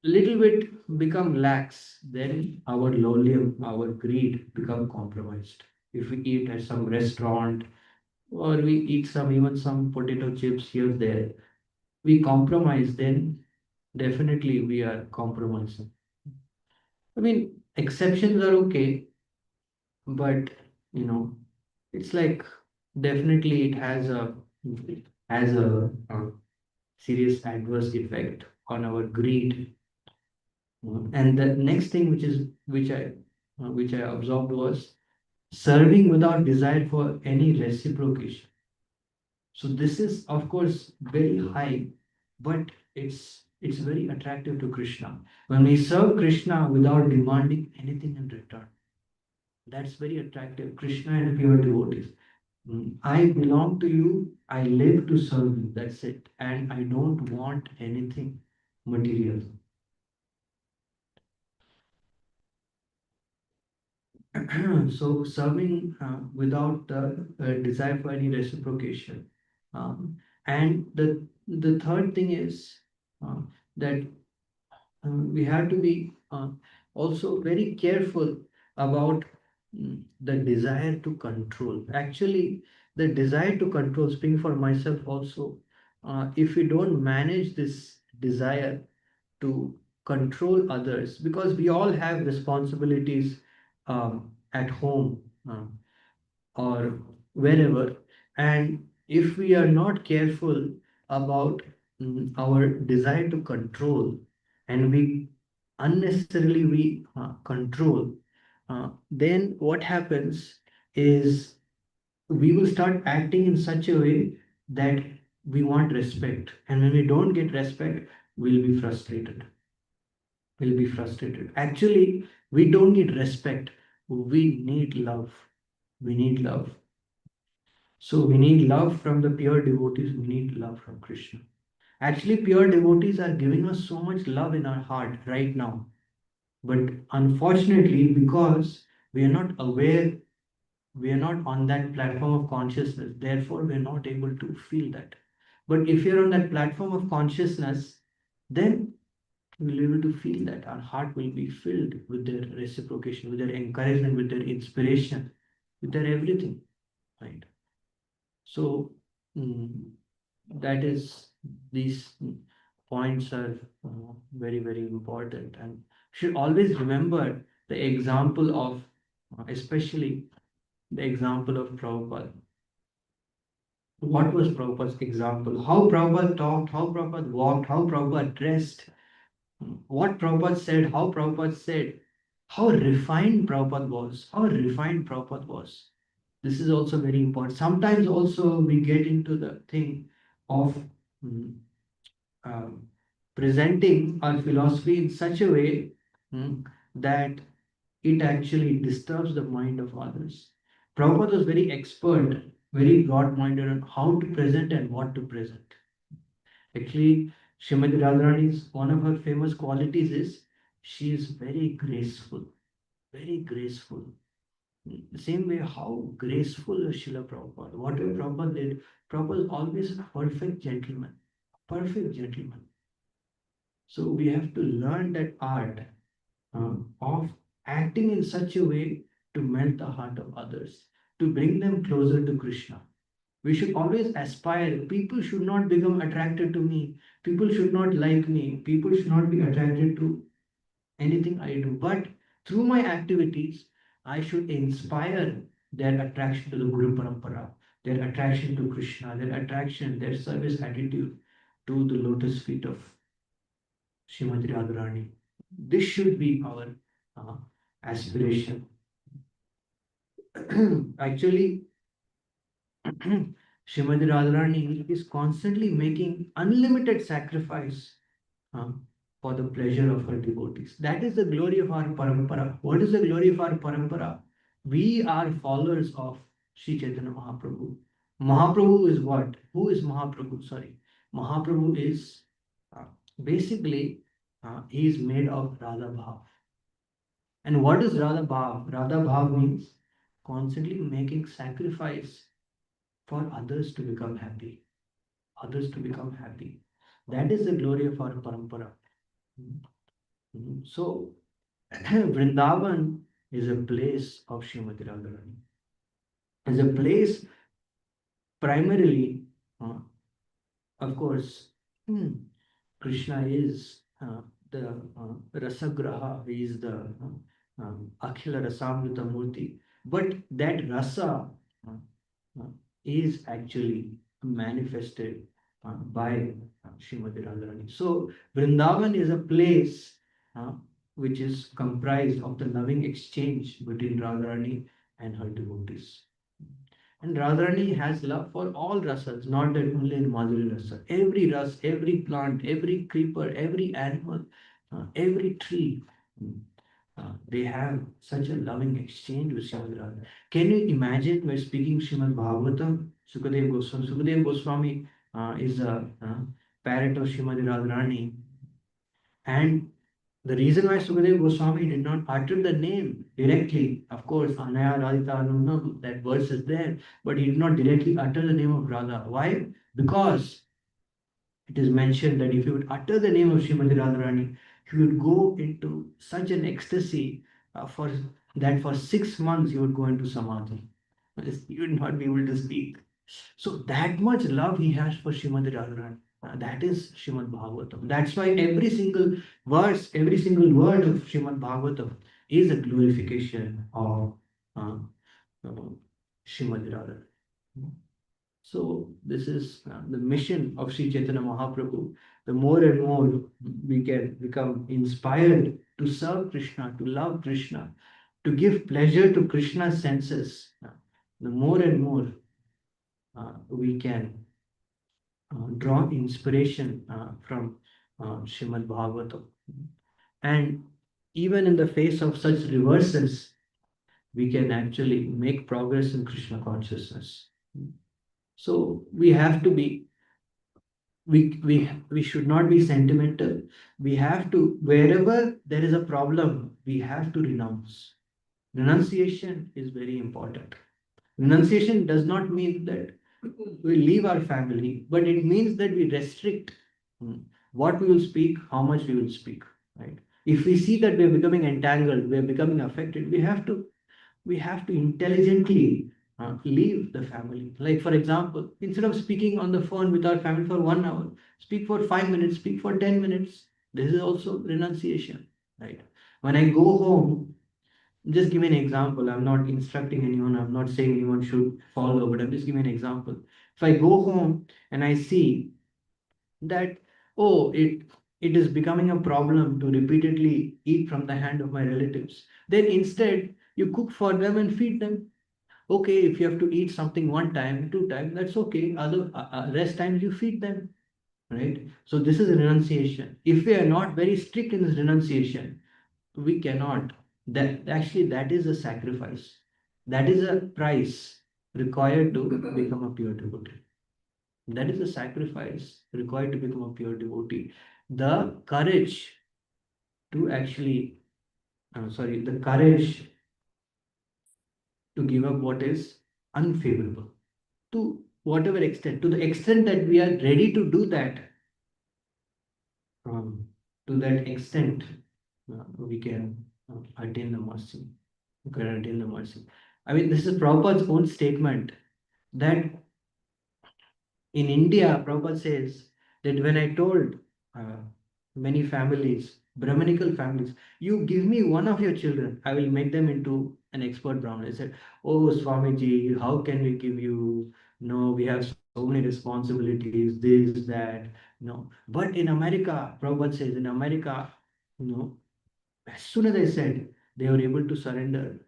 little bit become lax, then our lowlium, our greed become compromised. If we eat at some restaurant or we eat even some potato chips here there, we compromise, then definitely we are compromising. I mean, exceptions are okay, but you know, it's like definitely it has a serious adverse effect on our greed. And the next thing which I observed was serving without desire for any reciprocation. So this is of course very high, but it's very attractive to Krishna. When we serve Krishna without demanding anything in return, that's very attractive. Krishna and pure devotees. I belong to you, I live to serve you. That's it. And I don't want anything material. So serving without desire for any reciprocation. And the third thing is that we have to be also very careful about the desire to control. Actually, the desire to control, speaking for myself also, if we don't manage this desire to control others, because we all have responsibilities at home or wherever, and if we are not careful about our desire to control, and we unnecessarily we control, then what happens is we will start acting in such a way that we want respect, and when we don't get respect, we'll be frustrated. Actually, we don't need respect, we need love. We need love. So we need love from the pure devotees, we need love from Krishna. Actually, pure devotees are giving us so much love in our heart right now. But unfortunately, because we are not aware, we are not on that platform of consciousness, therefore, we are not able to feel that. But if you're on that platform of consciousness, then we'll be able to feel that our heart will be filled with their reciprocation, with their encouragement, with their inspiration, with their everything, right? So that is these points are very very important, and should always remember the example of especially the example of Prabhupada. What was Prabhupada's example? How Prabhupada talked, how Prabhupada walked, how Prabhupada dressed, what Prabhupada said, how Prabhupada said, how refined Prabhupada was, how refined Prabhupada was. This is also very important. Sometimes also we get into the thing of mm, um, presenting our philosophy in such a way that it actually disturbs the mind of others. Prabhupada was very expert, very broad-minded on how to present and what to present. Actually, Srimati Radharani's one of her famous qualities is she is very graceful, very graceful. The same way how graceful is Srila Prabhupada. Whatever Prabhupada did, Prabhupada is always a perfect gentleman, perfect gentleman. So we have to learn that art of acting in such a way to melt the heart of others, to bring them closer to Krishna. We should always aspire. People should not become attracted to me. People should not like me. People should not be attracted to anything I do. But through my activities, I should inspire their attraction to the Guru Parampara, their attraction to Krishna, their attraction, their service attitude to the lotus feet of Srimati Radharani. This should be our uh, aspiration. Actually, Srimati Radharani is constantly making unlimited sacrifice uh, for the pleasure of her devotees. That is the glory of our parampara. What is the glory of our parampara? We are followers of Sri Chaitanya Mahaprabhu. Mahaprabhu is what? Who is Mahaprabhu? Sorry. Mahaprabhu is uh, basically he is made of Radha Bhav. And what is Radha Bhav? Radha Bhav means constantly making sacrifice for others to become happy. Others to become happy. That is the glory of our parampara. So, Vrindavan is a place of Srimati Radharani. Is a place primarily, of course, hmm, Krishna is the Rasagraha, he is the Akhila Rasamrita Murti. But that rasa uh, uh, is actually manifested by Srimati Radharani. So Vrindavan is a place uh, which is comprised of the loving exchange between Radharani and her devotees. And Radharani has love for all rasas, not that only in Madhuri rasa. Every ras, every plant, every creeper, every animal, every tree. They have such a loving exchange with Srimad Radha. Can you imagine we're speaking Srimad Bhagavatam? Sukadev Goswami is a parrot of Srimad Radharani. And the reason why Sukadev Goswami did not utter the name directly, of course, Anaya Radhita Anundam, that verse is there, but he did not directly utter the name of Radha. Why? Because it is mentioned that if you would utter the name of Srimati Radharani, he would go into such an ecstasy for that for 6 months you would go into samadhi. You would not be able to speak. So that much love he has for Srimati Radharani. That is Srimad Bhagavatam. That's why every single verse, every single word of Srimad Bhagavatam is a glorification of uh, uh, Srimati Radharani. So this is the mission of Sri Chaitanya Mahaprabhu. The more and more we can become inspired to serve Krishna, to love Krishna, to give pleasure to Krishna's senses, the more and more we can draw inspiration from Srimad Bhagavatam. And even in the face of such reversals, we can actually make progress in Krishna consciousness. So we have to be, we should not be sentimental. We have to, wherever there is a problem, we have to renounce. Renunciation is very important. Renunciation does not mean that we leave our family, but it means that we restrict what we will speak, how much we will speak. Right? If we see that we are becoming entangled, we are becoming affected, we have to intelligently leave the family. Like for example, instead of speaking on the phone with our family for 1 hour, speak for 5 minutes, speak for 10 minutes. This is also renunciation, right? When I go home, just give me an example. I'm not instructing anyone. I'm not saying anyone should follow, but I'm just giving an example. If I go home and I see that, oh, it is becoming a problem to repeatedly eat from the hand of my relatives, then instead you cook for them and feed them. Okay, if you have to eat something one time, two times, that's okay. Other rest times you feed them, right? So this is renunciation. If we are not very strict in this renunciation, we cannot. That actually that is a sacrifice. That is a price required to become a pure devotee. That is a sacrifice required to become a pure devotee. The courage to actually, the courage to give up what is unfavorable to whatever extent, to the extent that we are ready to do that, um, to that extent, we can attain the mercy. We can attain the mercy. I mean, this is Prabhupada's own statement that in India, Prabhupada says that when I told uh, many families, Brahminical families, you give me one of your children, I will make them into an expert Brahmin. I said, oh, Swamiji, how can we give you? No, we have so many responsibilities, this, that. No. But in America, Prabhupada says, in America, no, as soon as I said, they were able to surrender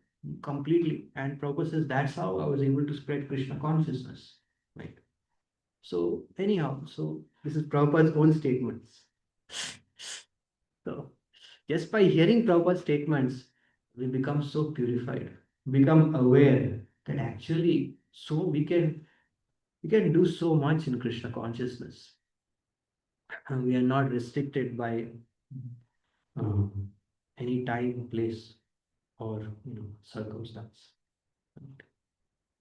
completely. And Prabhupada says, that's how I was able to spread Krishna consciousness. Right. So anyhow, so this is Prabhupada's own statements. So just by hearing Prabhupada's statements, we become so purified, become aware that actually so we can do so much in Krishna consciousness. And we are not restricted by um, any time, place, or circumstance.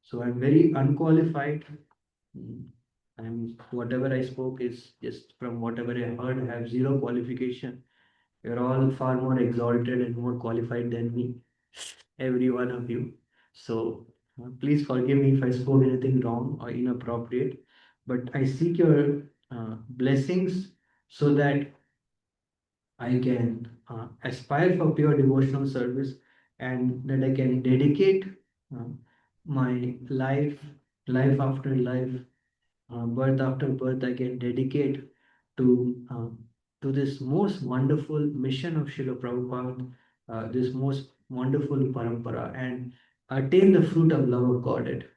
So I'm very unqualified. Mm, I'm whatever I spoke is just from whatever I heard. I have zero qualification. You're all far more exalted and more qualified than me, every one of you. So please forgive me if I spoke anything wrong or inappropriate. But I seek your blessings so that I can aspire for pure devotional service and that I can dedicate uh, my life after life, birth after birth, I can dedicate to this most wonderful mission of Srila Prabhupada, this most wonderful parampara, and attain the fruit of love of Godhead.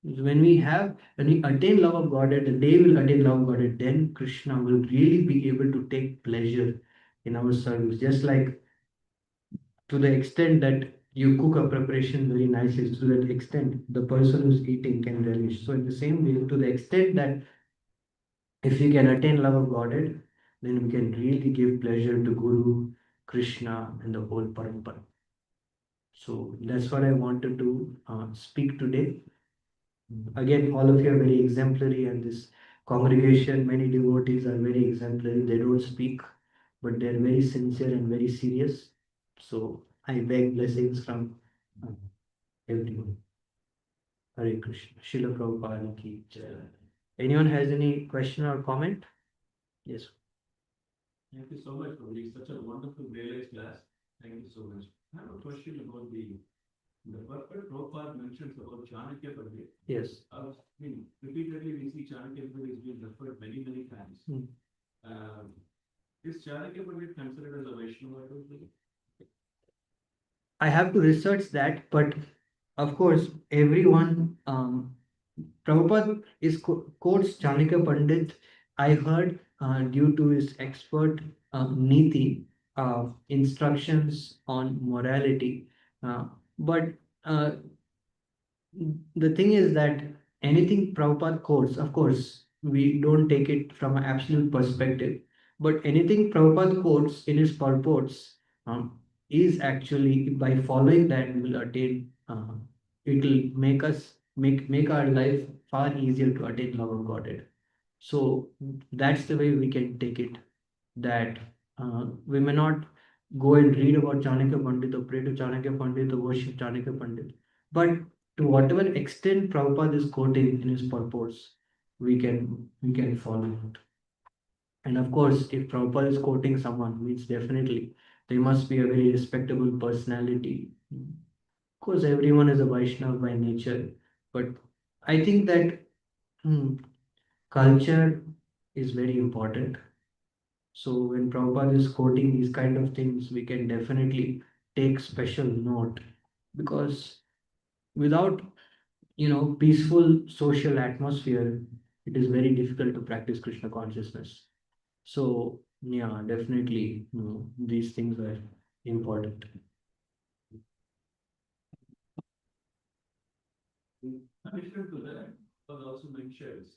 When we attain love of Godhead, the day will attain love of Godhead, then Krishna will really be able to take pleasure in our service. Just like to the extent that you cook a preparation very nicely, to that extent the person who's eating can relish. So in the same way, to the extent that if we can attain love of Godhead, then we can really give pleasure to Guru, Krishna, and the whole parampara. So that's what I wanted to speak today. Again, all of you are very exemplary, and this congregation, many devotees are very exemplary. They don't speak, but they're very sincere and very serious. So I beg blessings from uh, everyone. Hare Krishna. Srila Prabhupada ki jai. Anyone has any question or comment? Yes. Thank you so much, Prabhuji. Such a wonderful realized class. Thank you so much. I have a question about the purport Prabhupada mentions about Chanakya Pandit. Yes. I mean, repeatedly we see Chanakya Pandit is being referred many, many times. Um, is Chanakya Pandit considered as a Vaishnava? I don't think. I have to research that, but of course, everyone, Prabhupada quotes Chanakya Pandit, I heard, due to his expert niti, instructions on morality. But uh, the thing is that anything Prabhupada quotes, of course, we don't take it from an absolute perspective, but anything Prabhupada quotes in his purports is actually by following that we will attain. It will make our life far easier to attain love of Godhead. So that's the way we can take it. That we may not go and read about Chanakya Pandit or pray to Chanakya Pandit or worship Chanakya Pandit, but to whatever extent Prabhupada is quoting in his purports, we can follow it. And of course, if Prabhupada is quoting someone, means definitely they must be a very respectable personality. Of course, everyone is a Vaishnava by nature, but I think that hmm, culture is very important. So when Prabhupada is quoting these kind of things, we can definitely take special note because without peaceful social atmosphere, it is very difficult to practice Krishna consciousness. So, yeah, definitely, these things are important. In addition to that, God also mentions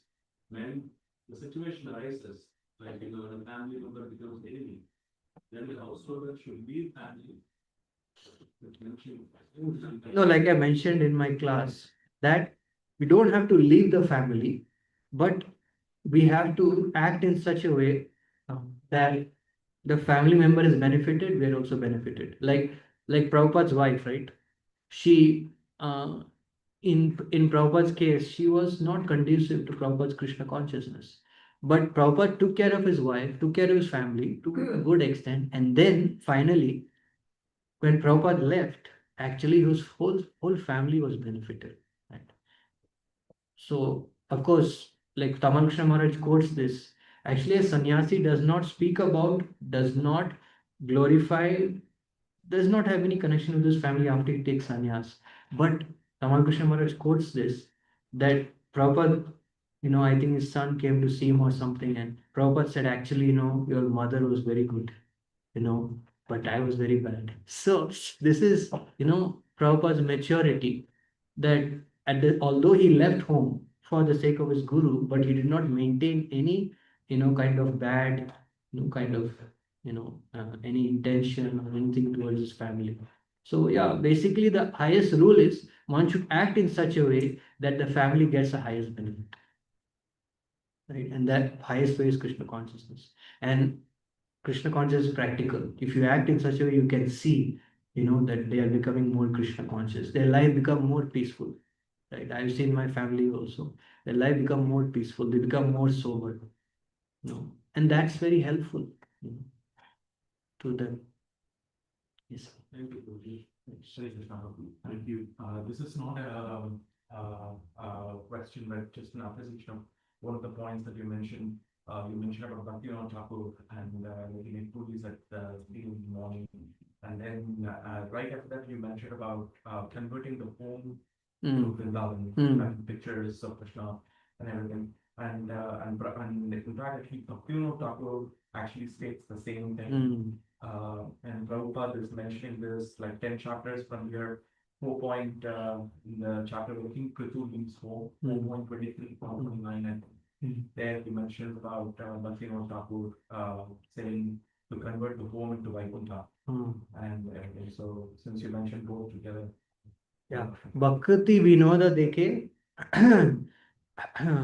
when the situation arises, like when a family member becomes enemy, then the householder should leave family. No, like I mentioned in my class, that we don't have to leave the family, but we have to act in such a way that the family member is benefited, we're also benefited. Like Prabhupada's wife, right? She in Prabhupada's case, she was not conducive to Prabhupada's Krishna consciousness. But Prabhupada took care of his wife, took care of his family to a good extent, and then finally, when Prabhupada left, actually his whole family was benefited. Right? So, of course, like Tamal Krishna Maharaj quotes this. Actually, a sannyasi does not speak about, does not glorify, does not have any connection with his family after he takes sannyas. But Tamal Krishna Maharaj quotes this that Prabhupada, I think his son came to see him or something, and Prabhupada said, actually, your mother was very good, you know, but I was very bad. So this is, Prabhupada's maturity that although he left home for the sake of his guru, but he did not maintain any, kind of bad, kind of, any intention or anything towards his family. So yeah, basically the highest rule is one should act in such a way that the family gets the highest benefit, right? And that highest way is Krishna consciousness. And Krishna conscious is practical. If you act in such a way, you can see, that they are becoming more Krishna conscious. Their life become more peaceful. Right? I've seen my family also. Their life become more peaceful. They become more sober. And that's very helpful, to them. Yes. Thank you, Prabhuji. Shri Krishna Prabhu. Thank you. This is not a question, but just an appreciation of one of the points that you mentioned. You mentioned about Bhaktivinoda Thakur and making it puris at the beginning of the morning. And then right after that, you mentioned about converting the home to Vrindavan and pictures of Krishna and everything. And in fact, actually, Bhaktivinoda Thakur actually states the same thing. And Prabhupada is mentioning this like 10 chapters from here. 4 point in the chapter working Kritu means home, 4.23, 4.29, and there he mentions about Bhaktivinoda Thakur saying to convert the home into Vaikuntha. And so since you mentioned both together. Yeah, Bhakti Vinoda Deke,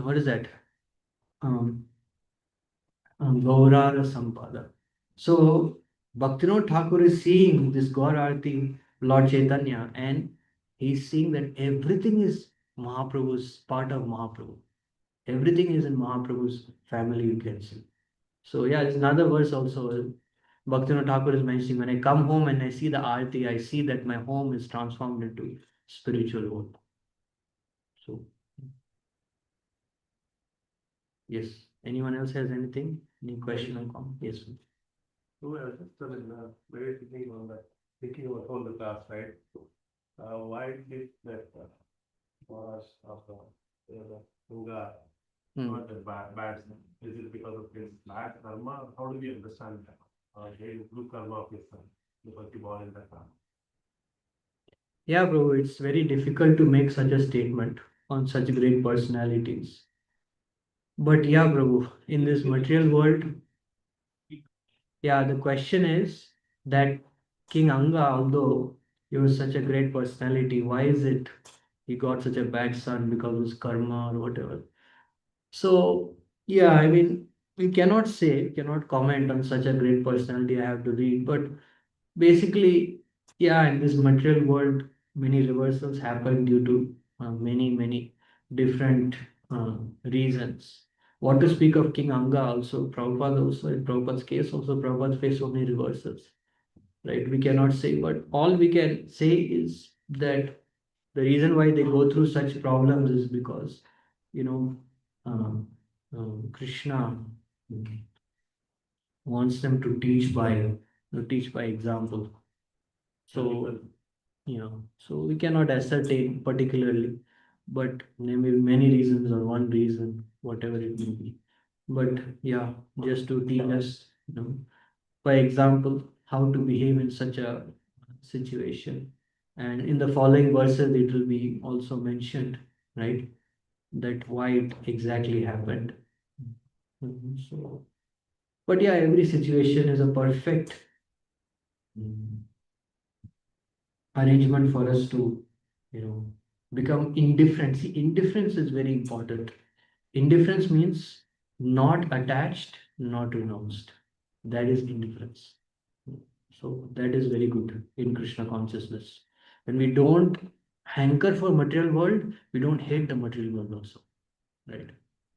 what is that? Gaurara Sampada. So Bhaktivinoda Thakur is seeing this Gaur Arati, Lord Chaitanya, and he's seeing that everything is Mahaprabhu's part of Mahaprabhu. Everything is in Mahaprabhu's family, you can see. So yeah, it's another verse also. Bhaktivinoda Thakur is mentioning, when I come home and I see the Arati, I see that my home is transformed into spiritual world. So yes. Anyone else has anything? Any question or comment? Yes. So I was just very thinking on that, thinking about all the class, right? Why did that was of the Tunga not the bad? Is it because of his bad karma? How do we understand that? His good karma of his son because he born in that family. Yeah, bro, it's very difficult to make such a statement on such great personalities. But yeah, bro, in this material world, yeah, the question is that King Anga, although he was such a great personality, why is it he got such a bad son because of his karma or whatever? So, yeah, I mean, we cannot comment on such a great personality. I have to read, but basically, yeah, in this material world, many reversals happen due to many different reasons. What to speak of King Anga also, Prabhupada also, in Prabhupada's case also, Prabhupada faced so many reversals, right? We cannot say, but all we can say is that the reason why they go through such problems is because, you know, Krishna wants them to teach by example. So, so we cannot ascertain particularly, but there may be many reasons or one reason, whatever it may be. But yeah, just to teach us, by example, how to behave in such a situation. And in the following verses, it will be also mentioned, right, that why it exactly happened. So, but yeah, every situation is a perfect mm, arrangement for us to, you know, become indifferent. See, indifference is very important. Indifference means not attached, not renounced. That is indifference. So that is very good in Krishna consciousness. When we don't hanker for material world, we don't hate the material world also, right?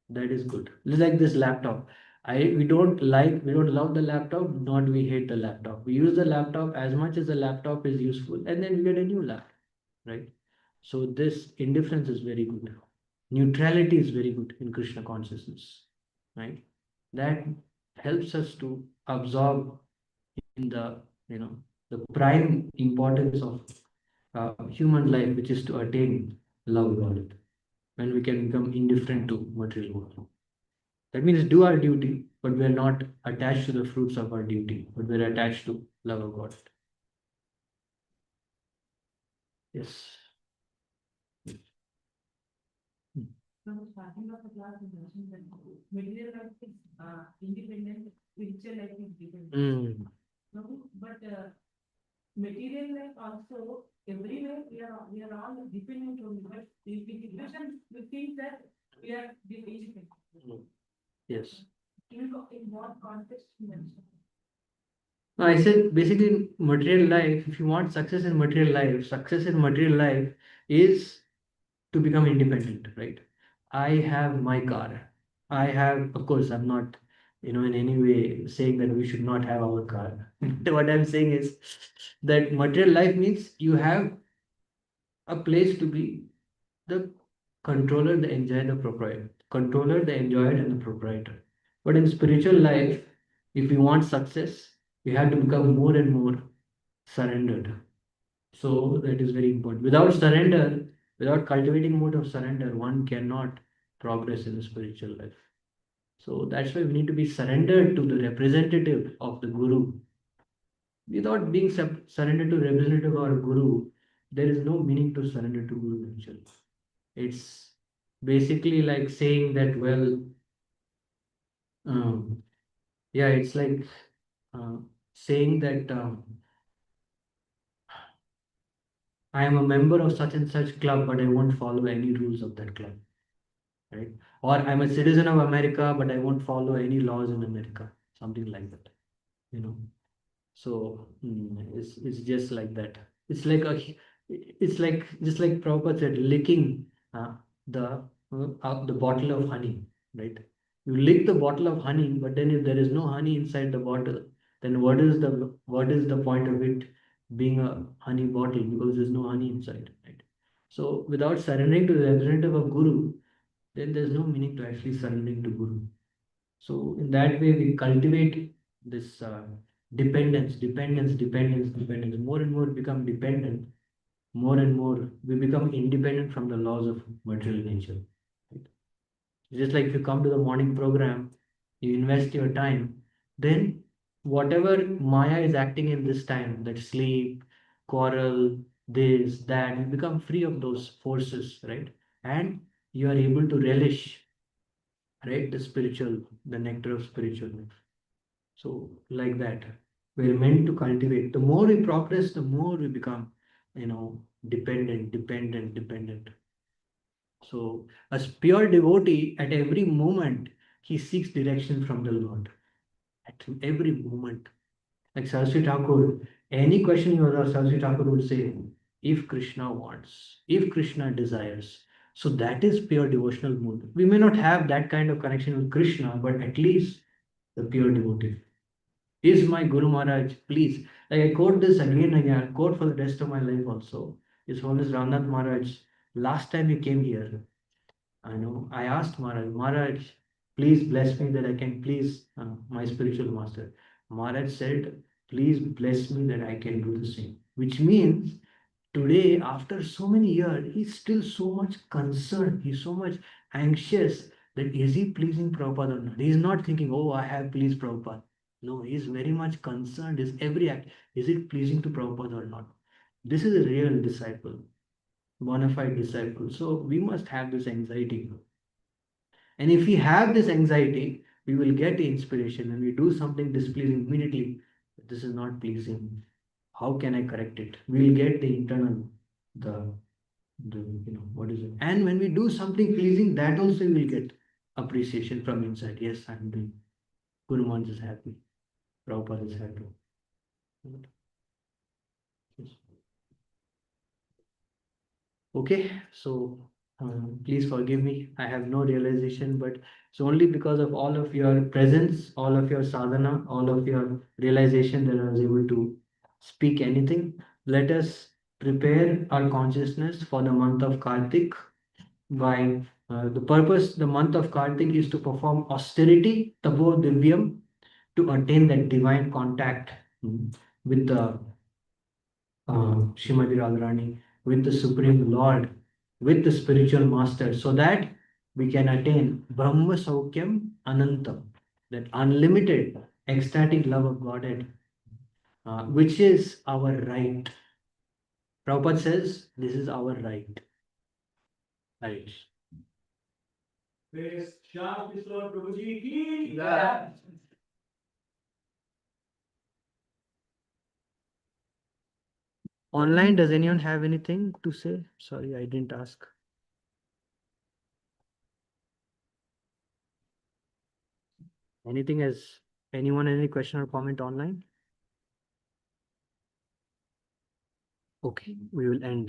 That is good. It's like this laptop. We don't love the laptop, not we hate the laptop. We use the laptop as much as the laptop is useful, and then we get a new laptop, right? So this indifference is very good. Neutrality is very good in Krishna consciousness, right? That helps us to absorb in the, the prime importance of human life, which is to attain love world. When we can become indifferent to material world. That means do our duty, but we are not attached to the fruits of our duty, but we are attached to love of God. Yes. From the starting of the class, you mentioned that material life is independent, spiritual life is dependent. No, but material life also everywhere we are all dependent on. But if we think that we are independent. Yes. In what context you mentioned? No, I said basically material life, if you want success in material life is to become independent, right? I have my car. I have, of course, I'm not, in any way saying that we should not have our car. What I'm saying is that material life means you have a place to be the controller, the enjoyer, the proprietor. Controller, the enjoyer, and the proprietor. But in spiritual life, if you want success, you have to become more and more surrendered. So that is very important. Without surrender, without cultivating mode of surrender, one cannot progress in the spiritual life. So that's why we need to be surrendered to the representative of the Guru. Without being surrendered to representative or Guru, there is no meaning to surrender to Guru actually. It's basically like saying that, well, um, yeah, it's like uh, saying that I am a member of such and such club, but I won't follow any rules of that club, right? Or I'm a citizen of America, but I won't follow any laws in America, something like that, you know. So it's just like that. It's like it's like just like Prabhupada said, licking the the bottle of honey, right? You lick the bottle of honey, but then if there is no honey inside the bottle, then what is the point of it being a honey bottle because there's no honey inside, right? So without surrendering to the representative of Guru, then there's no meaning to actually surrendering to Guru. So in that way, we cultivate this dependence. More and more become dependent. More and more we become independent from the laws of material nature. Right? Just like if you come to the morning program, you invest your time, then whatever Maya is acting in this time, that sleep, quarrel, this, that, you become free of those forces, right? And you are able to relish, right, the nectar of spiritual life. So like that, we're meant to cultivate. The more we progress, the more we become, dependent. So as pure devotee, at every moment he seeks direction from the Lord, at every moment. Like Saraswati Thakur, any question you ask, Saraswati Thakur would say, if Krishna wants, if Krishna desires. So that is pure devotional mood. We may not have that kind of connection with Krishna, but at least the pure devotee is my Guru Maharaj. Please, like I quote this again and again, I'll quote for the rest of my life also. His Holiness Ramnath Maharaj, last time he came here, I asked Maharaj, please bless me that I can please my spiritual master. Maharaj said, please bless me that I can do the same. Which means today, after so many years, he's still so much concerned. He's so much anxious that is he pleasing Prabhupada or not? He's not thinking, oh, I have pleased Prabhupada. No, he's very much concerned. Is every act, is it pleasing to Prabhupada or not? This is a real disciple, bona fide disciple. So we must have this anxiety. And if we have this anxiety, we will get the inspiration and we do something displeasing immediately. This is not pleasing. How can I correct it? We will get the internal, the what is it? And when we do something pleasing, that also we will get appreciation from inside. Yes, I'm doing. Guru Maharaj is happy. Prabhupada is happy. Yes. Okay, so please forgive me. I have no realization, but it's only because of all of your presence, all of your sadhana, all of your realization that I was able to speak anything. Let us prepare our consciousness for the month of Kartik by the purpose. The month of Kartik is to perform austerity, tabo divyam, to attain that divine contact with the Srimati Radharani, with the Supreme Lord, with the spiritual master, so that we can attain Brahma Saukyam Anantam, that unlimited ecstatic love of Godhead, which is our right. Prabhupada says this is our right. Right. Praise Shyam Kishore Prabhuji ki Yeah. Online, does anyone have anything to say? Sorry, I didn't ask. Anything as anyone any question or comment online? Okay, we will end then.